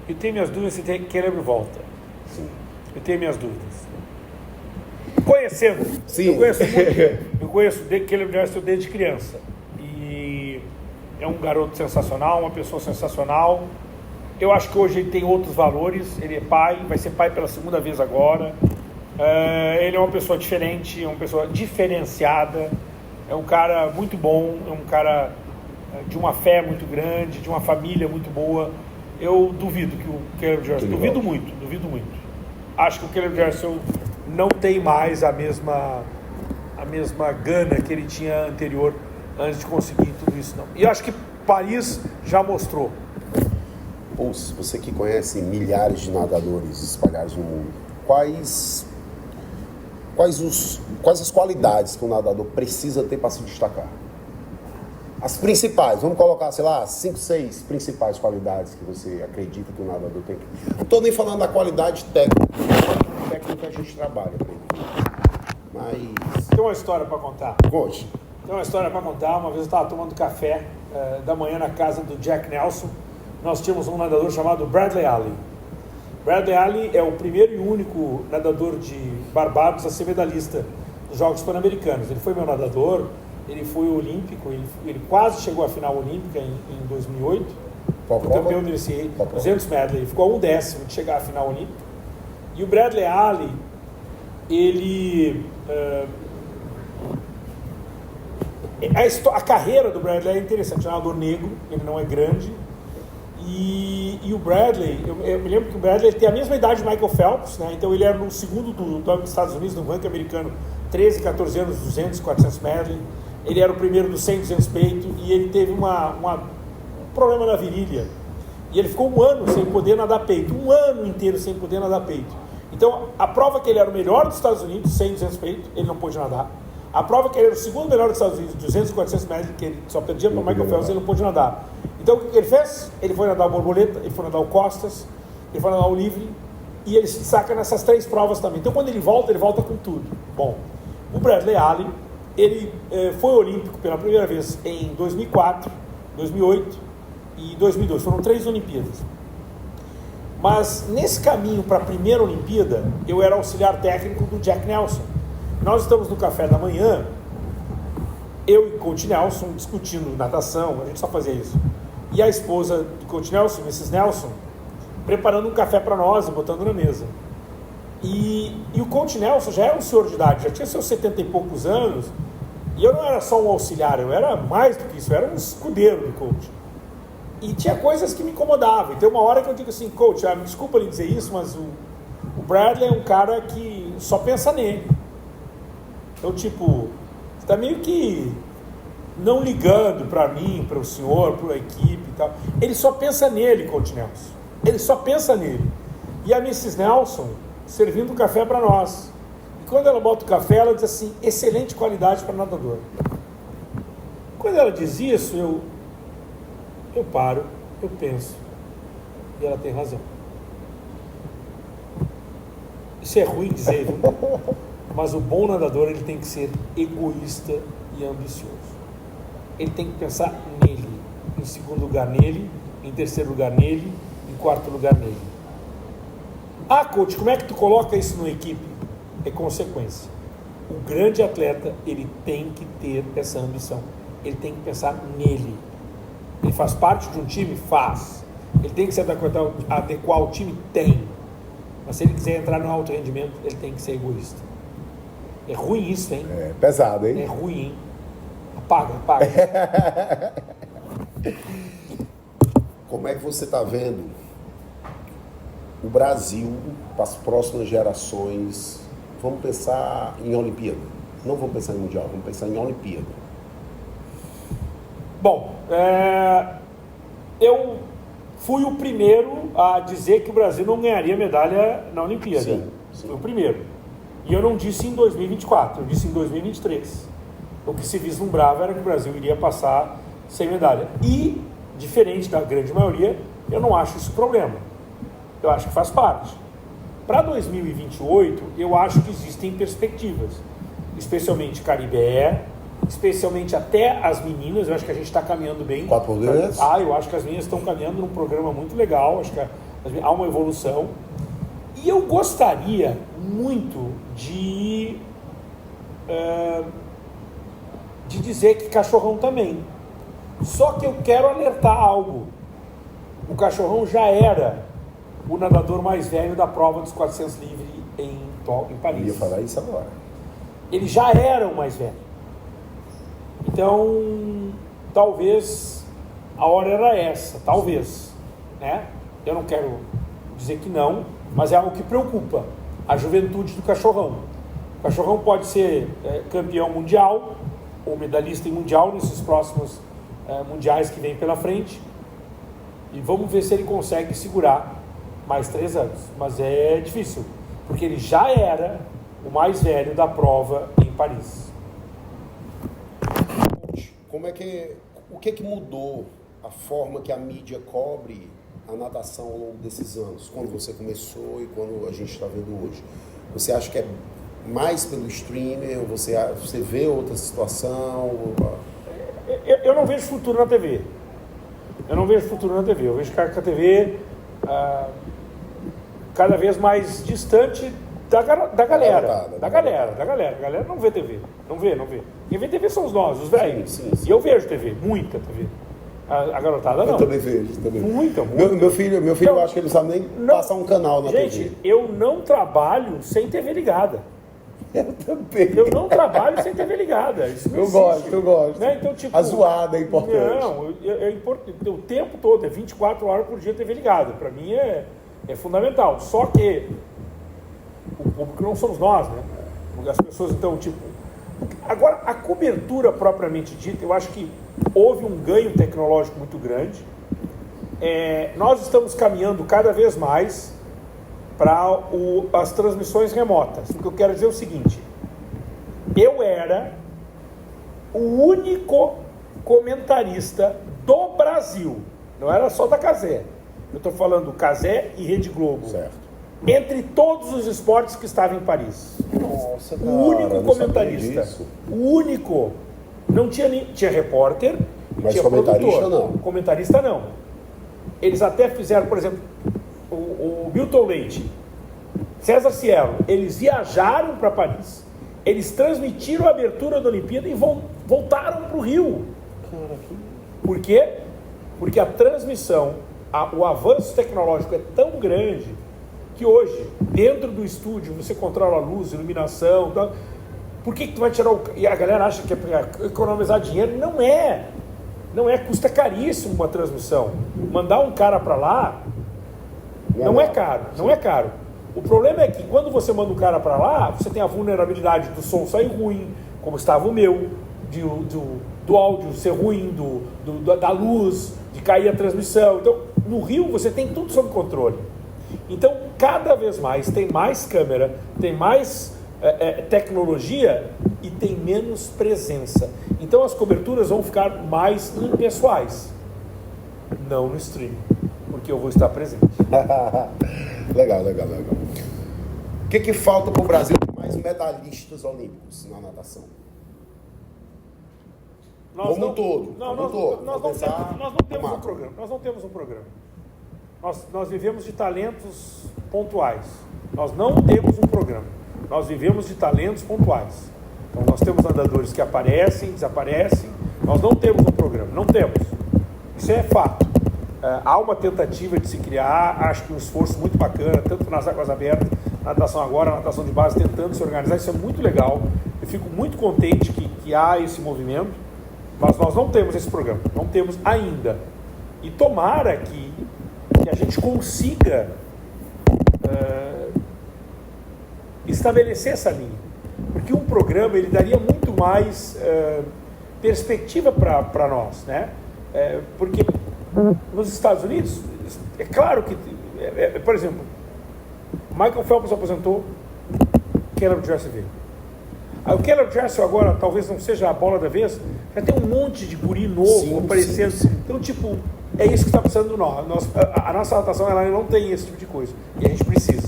Eu tenho minhas dúvidas se Caleb volta. Sim. Eu tenho minhas dúvidas. Conhecendo. Sim. Eu conheço muito. Eu conheço Caleb Dressel desde criança. E é um garoto sensacional, uma pessoa sensacional. Eu acho que hoje ele tem outros valores. Ele é pai, vai ser pai pela segunda vez agora. Ele é uma pessoa diferente, é uma pessoa diferenciada. É um cara muito bom, é um cara de uma fé muito grande, de uma família muito boa. Eu duvido que o Caleb Dressel... Duvido muito. Acho que o Caleb Dressel não tem mais a mesma gana que ele tinha anterior, antes de conseguir tudo isso, não. E acho que Paris já mostrou. Pulse, você que conhece milhares de nadadores espalhados no mundo, quais as qualidades que um nadador precisa ter para se destacar? As principais, vamos colocar, sei lá, 5, 6 principais qualidades que você acredita que o nadador tem que... Não estou nem falando da qualidade técnica, a gente trabalha, mas... Tem uma história para contar. Conte. Tem uma história para contar. Uma vez eu estava tomando café da manhã na casa do Jack Nelson. Nós tínhamos um nadador chamado Bradley Alley. Bradley Alley é o primeiro e único nadador de Barbados a ser medalhista nos Jogos Pan-Americanos. Ele foi meu nadador, ele foi olímpico, ele quase chegou à final olímpica em 2008. Foi campeão do NCAA, 200 medley. Ele ficou a 1/10 de chegar à final olímpica. E o Bradley Alley, ele... A carreira do Bradley é interessante. É um nadador negro, ele não é grande. E o Bradley, eu me lembro que o Bradley tem a mesma idade de Michael Phelps, né? Então ele era no segundo dos Estados Unidos, no ranking americano, 13, 14 anos, 200, 400 medley. Ele era o primeiro dos 100, 200 peito, e ele teve um problema na virilha. E ele ficou um ano sem poder nadar peito, um ano inteiro sem poder nadar peito. Então, a prova que ele era o melhor dos Estados Unidos, 100, 200 peito, ele não pôde nadar. A prova que ele era o segundo melhor dos Estados Unidos, 200, 400 medley, que ele só perdia para o Michael Phelps, ele não pôde nadar. Então, o que ele fez? Ele foi nadar o borboleta, ele foi nadar o costas, ele foi nadar o livre, e ele se destaca nessas 3 provas também. Então, quando ele volta com tudo. Bom, o Bradley Alley, ele foi olímpico pela primeira vez em 2004, 2008 e 2002. Foram 3 Olimpíadas. Mas, nesse caminho para a primeira Olimpíada, eu era auxiliar técnico do Jack Nelson. Nós estamos no café da manhã, eu e o coach Nelson discutindo natação, a gente só fazia isso. E a esposa do coach Nelson, Mrs. Nelson, preparando um café para nós e botando na mesa. E o coach Nelson já era um senhor de idade, já tinha seus 70 e poucos anos, e eu não era só um auxiliar, eu era mais do que isso, eu era um escudeiro do coach. E tinha coisas que me incomodavam. E tem uma hora que eu digo assim, coach, me desculpa lhe dizer isso, mas o Bradley é um cara que só pensa nele. Então, tipo, você está meio que não ligando para mim, para o senhor, para a equipe e tal. Ele só pensa nele, coach Nelson. Ele só pensa nele. E a Mrs. Nelson servindo café para nós. E quando ela bota o café, ela diz assim, excelente qualidade para nadador. Quando ela diz isso, eu paro, eu penso. E ela tem razão. Isso é ruim dizer, viu? Mas o bom nadador, ele tem que ser egoísta e ambicioso. Ele tem que pensar nele. Em segundo lugar nele, em terceiro lugar nele, em quarto lugar nele. Ah, coach, como é que tu coloca isso numa equipe? É consequência. O grande atleta, ele tem que ter essa ambição. Ele tem que pensar nele. Ele faz parte de um time? Faz. Ele tem que se adequar ao time? Tem. Mas se ele quiser entrar no alto rendimento, ele tem que ser egoísta. É ruim isso, hein? É pesado, hein? É ruim, hein? Apaga. Como é que você está vendo o Brasil para as próximas gerações? Vamos pensar em Olimpíada. Não vamos pensar em Mundial, vamos pensar em Olimpíada. Bom, eu fui o primeiro a dizer que o Brasil não ganharia medalha na Olimpíada. Sim. Foi o primeiro. E eu não disse em 2024, eu disse em 2023. O que se vislumbrava era que o Brasil iria passar sem medalha. E, diferente da grande maioria, eu não acho isso problema. Eu acho que faz parte. Para 2028, eu acho que existem perspectivas. Especialmente Caribe, especialmente até as meninas, eu acho que a gente está caminhando bem. 4x200? Eu acho que as meninas estão caminhando num programa muito legal, acho que há uma evolução. E eu gostaria muito de dizer que Cachorrão também. Só que eu quero alertar algo. O Cachorrão já era o nadador mais velho da prova dos 400 livre em Paris. Eu ia falar isso agora. Ele já era o mais velho. Então, talvez a hora era essa, talvez, né? Eu não quero dizer que não, mas é algo que preocupa a juventude do Cachorrão. O Cachorrão pode ser campeão mundial ou medalhista em mundial nesses próximos mundiais que vem pela frente, e vamos ver se ele consegue segurar mais 3 anos, mas é difícil, porque ele já era o mais velho da prova em Paris. Como é que O que mudou a forma que a mídia cobre a natação ao longo desses anos? Quando você começou e quando a gente está vendo hoje? Você acha que é mais pelo streamer? Você vê outra situação? Eu não vejo futuro na TV. Eu vejo que a TV cada vez mais distante da galera. A galera não vê TV. Não vê. Quem vê TV são os nós, os velhos. Sim. E eu vejo TV, muita TV. A garotada não. Eu também vejo. Muita. Meu filho então, eu acho que ele não sabe nem passar um canal na TV. Gente, eu não trabalho sem TV ligada. Eu também. Eu não trabalho sem TV ligada. Isso não existe. Eu gosto. Né? Então, tipo, a zoada é importante. Não, o tempo todo, é 24 horas por dia TV ligada. Para mim é fundamental. Só que o público não somos nós, né? As pessoas, então, tipo... Agora, a cobertura propriamente dita, eu acho que houve um ganho tecnológico muito grande. Nós estamos caminhando cada vez mais para as transmissões remotas. O que eu quero dizer é o seguinte: eu era o único comentarista do Brasil, não era só da Cazé. Eu estou falando Cazé e Rede Globo. Certo. Entre todos os esportes que estavam em Paris. Nossa, cara, o único comentarista. O único. Não tinha repórter, mas tinha comentarista produtor. não. Comentarista não. Eles até fizeram, por exemplo, o Milton Leite, César Cielo, eles viajaram para Paris, eles transmitiram a abertura da Olimpíada e voltaram para o Rio. Por quê? Porque a transmissão, o avanço tecnológico é tão grande que hoje, dentro do estúdio, você controla a luz, iluminação, tal. Por que tu vai tirar E a galera acha que é para economizar dinheiro. Não é, custa caríssimo uma transmissão. Mandar um cara para lá não é caro. O problema é que quando você manda um cara para lá, você tem a vulnerabilidade do som sair ruim, como estava o meu, do áudio ser ruim, da luz, de cair a transmissão. Então, no Rio, você tem tudo sob controle. Então, cada vez mais, tem mais câmera, tem mais tecnologia e tem menos presença. Então, as coberturas vão ficar mais impessoais. Não no streaming, porque eu vou estar presente. Legal. O que falta para o Brasil ter mais medalhistas olímpicos na natação? Nós não temos um programa. Nós vivemos de talentos pontuais. Nós não temos um programa. Nós vivemos de talentos pontuais. Então, nós temos nadadores que aparecem, desaparecem. Nós não temos um programa. Não temos. Isso é fato. Há uma tentativa de se criar, acho que um esforço muito bacana, tanto nas águas abertas, natação agora, natação de base, tentando se organizar. Isso é muito legal. Eu fico muito contente que há esse movimento, mas nós não temos esse programa. Não temos ainda. E tomara que a gente consiga estabelecer essa linha. Porque um programa, ele daria muito mais perspectiva para nós, né? Porque nos Estados Unidos, é claro que, por exemplo, Michael Phelps aposentou, Caleb Dressel veio. O Caleb Dressel agora talvez não seja a bola da vez, já tem um monte de guri novo aparecendo. Sim. Então, tipo, é isso que está precisando de nós. A nossa natação, ela não tem esse tipo de coisa. E a gente precisa.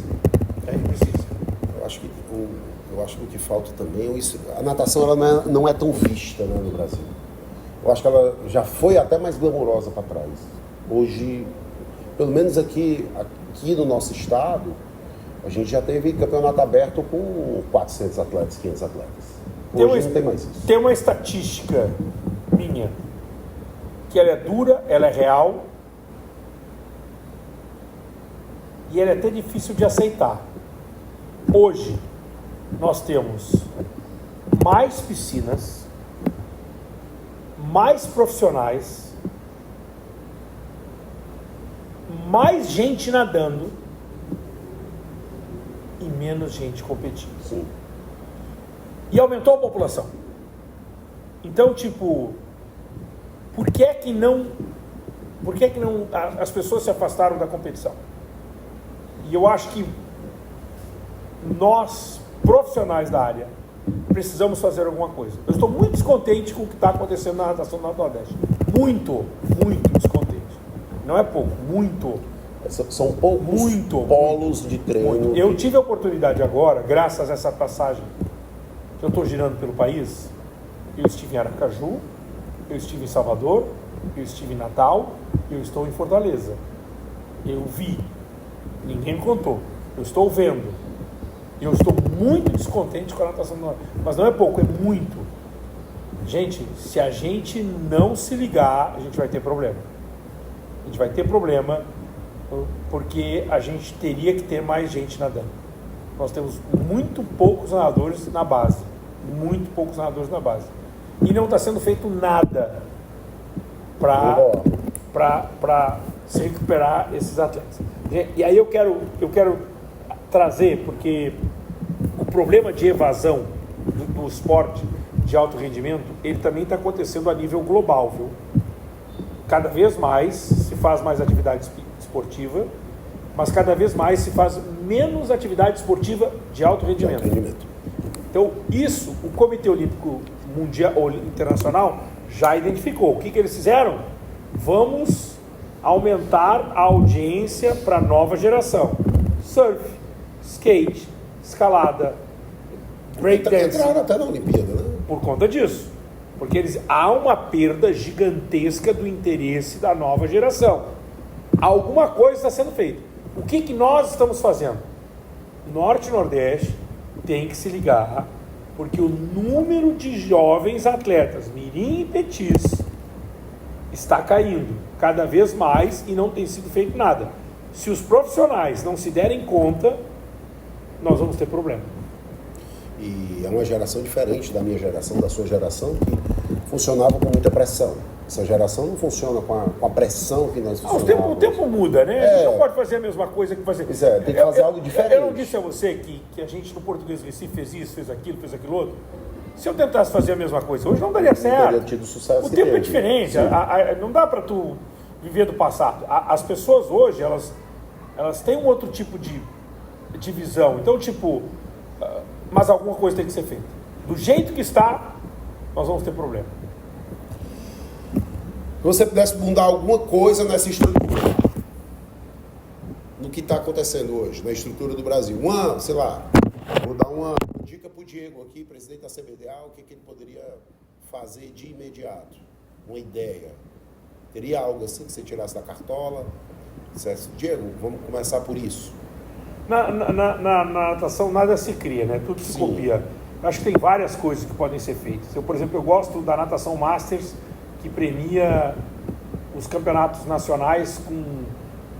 Eu acho que o que falta também a natação ela não é tão vista, né, no Brasil. Eu acho que ela já foi até mais glamourosa para trás. Hoje, pelo menos aqui no nosso estado, a gente já teve campeonato aberto com 400 atletas, 500 atletas. Hoje não tem mais isso. Tem uma estatística minha, que ela é dura, ela é real, e ela é até difícil de aceitar. Hoje, nós temos mais piscinas, mais profissionais, mais gente nadando e menos gente competindo. Sim. E aumentou a população. Então, tipo, por que que não as pessoas se afastaram da competição? E eu acho que nós, profissionais da área, precisamos fazer alguma coisa. Eu estou muito descontente com o que está acontecendo na natação do Nordeste. muito descontente. Não é pouco, muito. São poucos polos de treino. Muito. Eu tive a oportunidade agora, graças a essa passagem que eu estou girando pelo país, eu estive em Aracaju, eu estive em Salvador, eu estive em Natal, eu estou em Fortaleza. Eu vi, ninguém me contou, eu estou vendo. Eu estou muito descontente com a natação, mas não é pouco, é muito. Gente, se a gente não se ligar, a gente vai ter problema. A gente vai ter problema porque a gente teria que ter mais gente nadando. Nós temos muito poucos nadadores na base. Muito poucos nadadores na base. E não está sendo feito nada para se recuperar esses atletas. E aí eu quero trazer, porque o problema de evasão do esporte de alto rendimento, ele também está acontecendo a nível global, viu? Cada vez mais se faz mais atividade esportiva, mas cada vez mais se faz menos atividade esportiva de alto rendimento. Então, isso, o Comitê Olímpico Mundial ou Internacional já identificou. O que eles fizeram? Vamos aumentar a audiência para a nova geração. Surf, skate, escalada, breakdance. Entraram até na Olimpíada, né? Por conta disso. Porque há uma perda gigantesca do interesse da nova geração. Alguma coisa está sendo feita. O que nós estamos fazendo? Norte e Nordeste tem que se ligar, porque o número de jovens atletas, mirim e petis, está caindo cada vez mais e não tem sido feito nada. Se os profissionais não se derem conta, nós vamos ter problema. E é uma geração diferente da minha geração, da sua geração, que funcionava com muita pressão. Essa geração não funciona com a pressão que nós funcionávamos. O tempo muda, né? A gente não pode fazer a mesma coisa que fazer. Pois é, tem que fazer algo diferente. Eu não disse a você que a gente no Português Recife fez isso, fez aquilo outro. Se eu tentasse fazer a mesma coisa hoje, não daria certo. Não teria tido o sucesso. O tempo é diferente. Não dá para tu viver do passado. As pessoas hoje, elas têm um outro tipo de visão. Então, mas alguma coisa tem que ser feita. Do jeito que está, nós vamos ter problema. Se você pudesse mudar alguma coisa nessa estrutura, no que está acontecendo hoje, na estrutura do Brasil, vou dar uma dica para o Diego aqui, presidente da CBDA, o que ele poderia fazer de imediato, uma ideia. Teria algo assim que você tirasse da cartola? Dissesse, Diego, vamos começar por isso. Na natação nada se cria, né? Tudo se copia. Eu acho que tem várias coisas que podem ser feitas. Por exemplo, eu gosto da natação Masters, que premia os campeonatos nacionais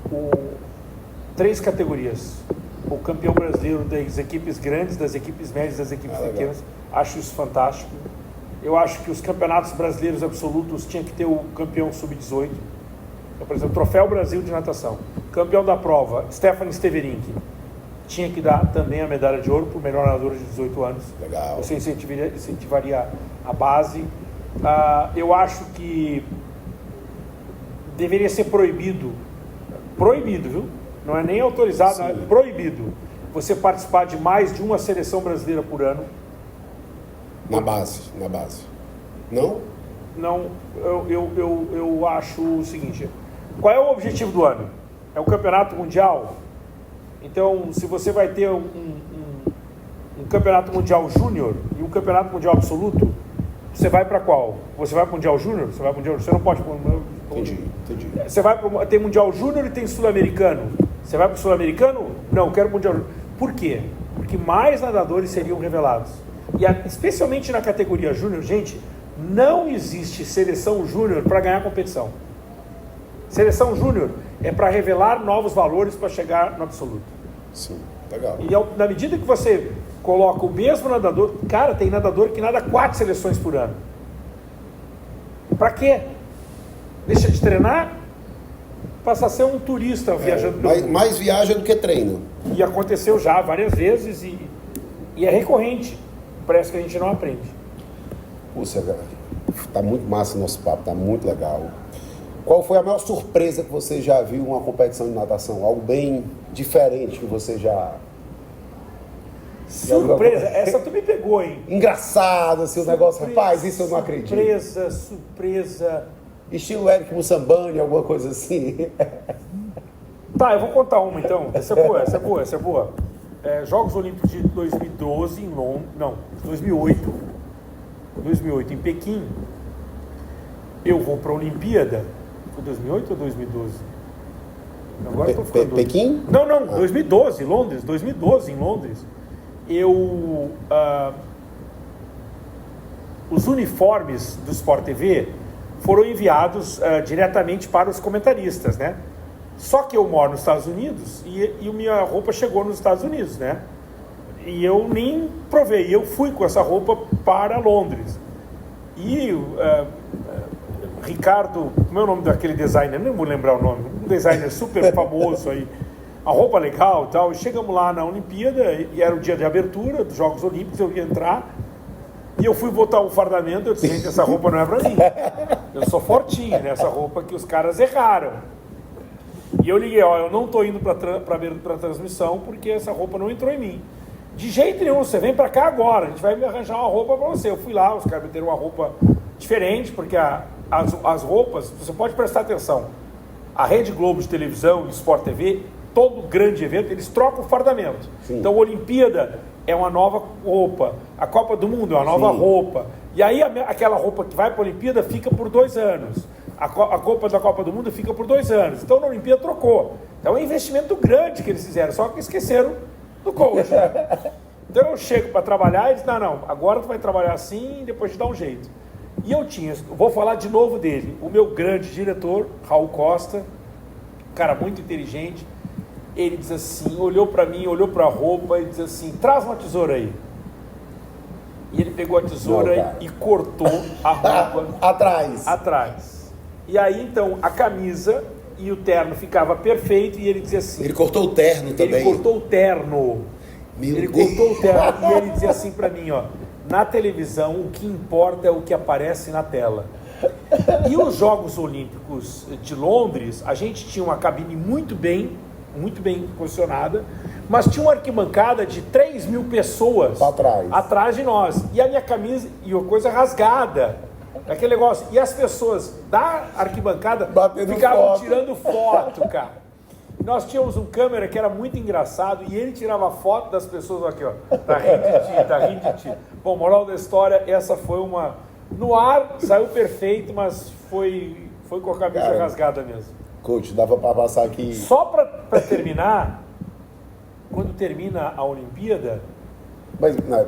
com 3 categorias. O campeão brasileiro das equipes grandes, das equipes médias, das equipes pequenas. Acho isso fantástico. Eu acho que os campeonatos brasileiros absolutos tinham que ter o campeão sub-18. Então, por exemplo, o Troféu Brasil de Natação. Campeão da prova, Stephanie Steverink. Tinha que dar também a medalha de ouro para o melhor nadador de 18 anos. Legal. Você incentivaria a base. Eu acho que deveria ser proibido, viu? Não é nem autorizado, é proibido você participar de mais de uma seleção brasileira por ano. Na base. Não? Não, eu acho o seguinte, qual é o objetivo do ano? É o campeonato mundial? Então, se você vai ter um campeonato mundial júnior e um campeonato mundial absoluto, você vai para qual? Você vai para o mundial júnior? Você vai para o mundial? Você não pode. Entendi. Você vai para tem mundial júnior e tem sul-americano. Você vai para o sul-americano? Não, eu quero mundial júnior. Por quê? Porque mais nadadores seriam revelados. E especialmente na categoria júnior, gente, não existe seleção júnior para ganhar competição. Seleção júnior é para revelar novos valores para chegar no absoluto. Sim, legal. E na medida que você coloca o mesmo nadador, cara, tem nadador que nada 4 seleções por ano. Para quê? Deixa de treinar, passa a ser um turista viajando pelo mundo. Mais viaja do que treina. E aconteceu já várias vezes e é recorrente. Parece que a gente não aprende. Puxa, cara, tá muito massa o nosso papo, tá muito legal. Qual foi a maior surpresa que você já viu em uma competição de natação? Algo bem diferente que você já... Surpresa? Essa tu me pegou, hein? Engraçado, assim, o negócio. Rapaz, isso eu não acredito. Surpresa. Estilo Eric Mussambani, alguma coisa assim. Tá, eu vou contar uma então. Essa é boa, essa é boa, essa é boa. Jogos Olímpicos de 2012 em Londres. Não, 2008. 2008 em Pequim. Eu vou para a Olimpíada. Foi 2008 ou 2012? Agora estou ficando. Pequim? Não, 2012, Londres. 2012 em Londres. Os uniformes do Sport TV foram enviados diretamente para os comentaristas, né? Só que eu moro nos Estados Unidos e minha roupa chegou nos Estados Unidos, né? E eu nem provei, eu fui com essa roupa para Londres. E Ricardo, como é o nome daquele designer? Não vou lembrar o nome, um designer super famoso aí, a roupa legal e tal. E chegamos lá na Olimpíada e era o dia de abertura dos Jogos Olímpicos, eu ia entrar e eu fui botar o fardamento. Eu disse, gente, essa roupa não é para mim, eu sou fortinho, né? Essa roupa que os caras erraram. E eu liguei, eu não estou indo para a transmissão porque essa roupa não entrou em mim. De jeito nenhum, você vem para cá agora, a gente vai me arranjar uma roupa para você. Eu fui lá, os caras me deram uma roupa diferente, porque as roupas, você pode prestar atenção, a Rede Globo de televisão e Sport TV, todo grande evento, eles trocam o fardamento. Sim. Então a Olimpíada é uma nova roupa, a Copa do Mundo é uma nova roupa, e aí aquela roupa que vai para a Olimpíada fica por 2 anos. A Copa da Copa do Mundo fica por 2 anos. Então, na Olimpíada trocou. Então, é um investimento grande que eles fizeram, só que esqueceram do coach. Então, eu chego para trabalhar e eles dizem, não, agora tu vai trabalhar assim e depois te dá um jeito. E vou falar de novo dele, o meu grande diretor, Raul Costa, cara muito inteligente, ele diz assim, olhou para mim, olhou para a roupa e diz assim, traz uma tesoura aí. E ele pegou a tesoura e cortou a roupa atrás. E aí, então, a camisa e o terno ficava perfeito e ele dizia assim... Ele cortou o terno também? Ele cortou o terno. Cortou o terno e ele dizia assim para mim, na televisão o que importa é o que aparece na tela. E os Jogos Olímpicos de Londres, a gente tinha uma cabine muito bem posicionada, mas tinha uma arquibancada de 3.000 pessoas atrás de nós. E a minha camisa, e a coisa rasgada. Aquele negócio, e as pessoas da arquibancada ficavam tirando foto, cara. E nós tínhamos um câmera que era muito engraçado e ele tirava foto das pessoas aqui, tá rindo de ti. Bom, moral da história, essa foi uma... No ar, saiu perfeito, mas foi com a camisa rasgada mesmo. Coach, dava para passar aqui... Só para terminar, quando termina a Olimpíada...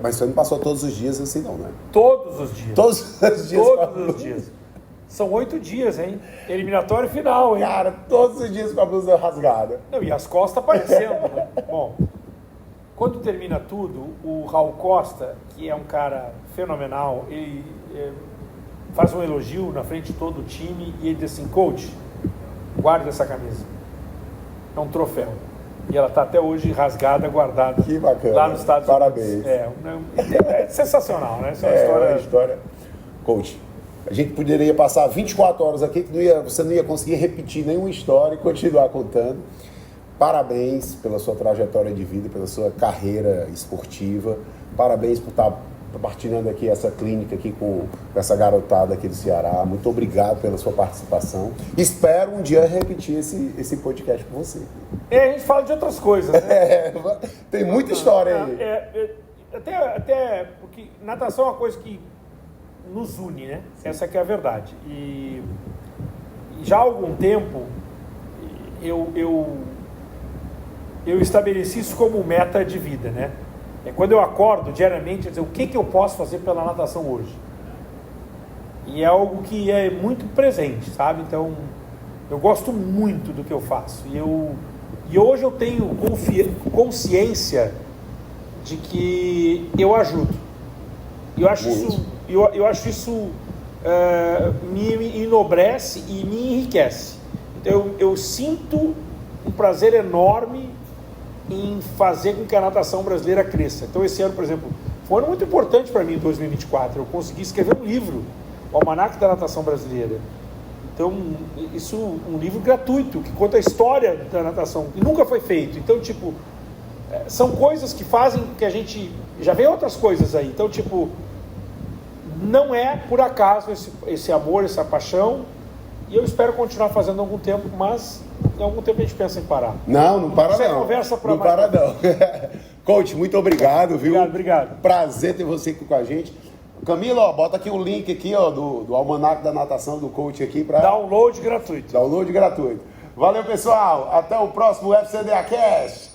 Mas você não passou todos os dias assim não, né? Todos os dias. Todos os dias. Todos os dias. São 8 dias, hein? Eliminatório final, hein? Cara, todos os dias com a blusa rasgada. Não, e as costas aparecendo, né? Bom, quando termina tudo, o Raul Costa, que é um cara fenomenal, ele faz um elogio na frente de todo o time e ele diz assim, coach, guarde essa camisa. É um troféu. E ela está até hoje rasgada, guardada. Que bacana. Lá nos Estados Unidos. Parabéns. É sensacional, né? Essa é uma história. Coach, a gente poderia passar 24 horas aqui que você não ia conseguir repetir nenhuma história e continuar contando. Parabéns pela sua trajetória de vida, pela sua carreira esportiva. Parabéns por estar partilhando aqui essa clínica aqui com essa garotada aqui do Ceará. Muito obrigado pela sua participação. Espero um dia repetir esse podcast com você. A gente fala de outras coisas, né? Tem muita história aí. Até porque natação é uma coisa que nos une, né? Sim. Essa que é a verdade. E já há algum tempo eu estabeleci isso como meta de vida, né? Quando eu acordo diariamente, eu dizer, o que eu posso fazer pela natação hoje? E é algo que é muito presente, sabe? Então, eu gosto muito do que eu faço. E hoje eu tenho consciência de que eu ajudo. Eu acho isso me enobrece e me enriquece. Então, eu sinto um prazer enorme em fazer com que a natação brasileira cresça. Então, esse ano, por exemplo, foi um ano muito importante para mim em 2024. Eu consegui escrever um livro, o Almanaque da Natação Brasileira. Então, isso um livro gratuito, que conta a história da natação, que nunca foi feito. Então, tipo, são coisas que fazem que a gente... Já vê outras coisas aí. Então, tipo, não é por acaso esse amor, essa paixão, E eu espero continuar fazendo algum tempo, mas em algum tempo a gente pensa em parar. Não para Você não. conversa pra não mais para não. Coach, muito obrigado, viu? Obrigado. Prazer ter você aqui com a gente. Camila, ó, bota aqui o link aqui, ó, do Almanac da Natação do Coach aqui para Download gratuito. Download gratuito. Valeu, pessoal. Até o próximo FCDA Cast.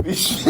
Vixe.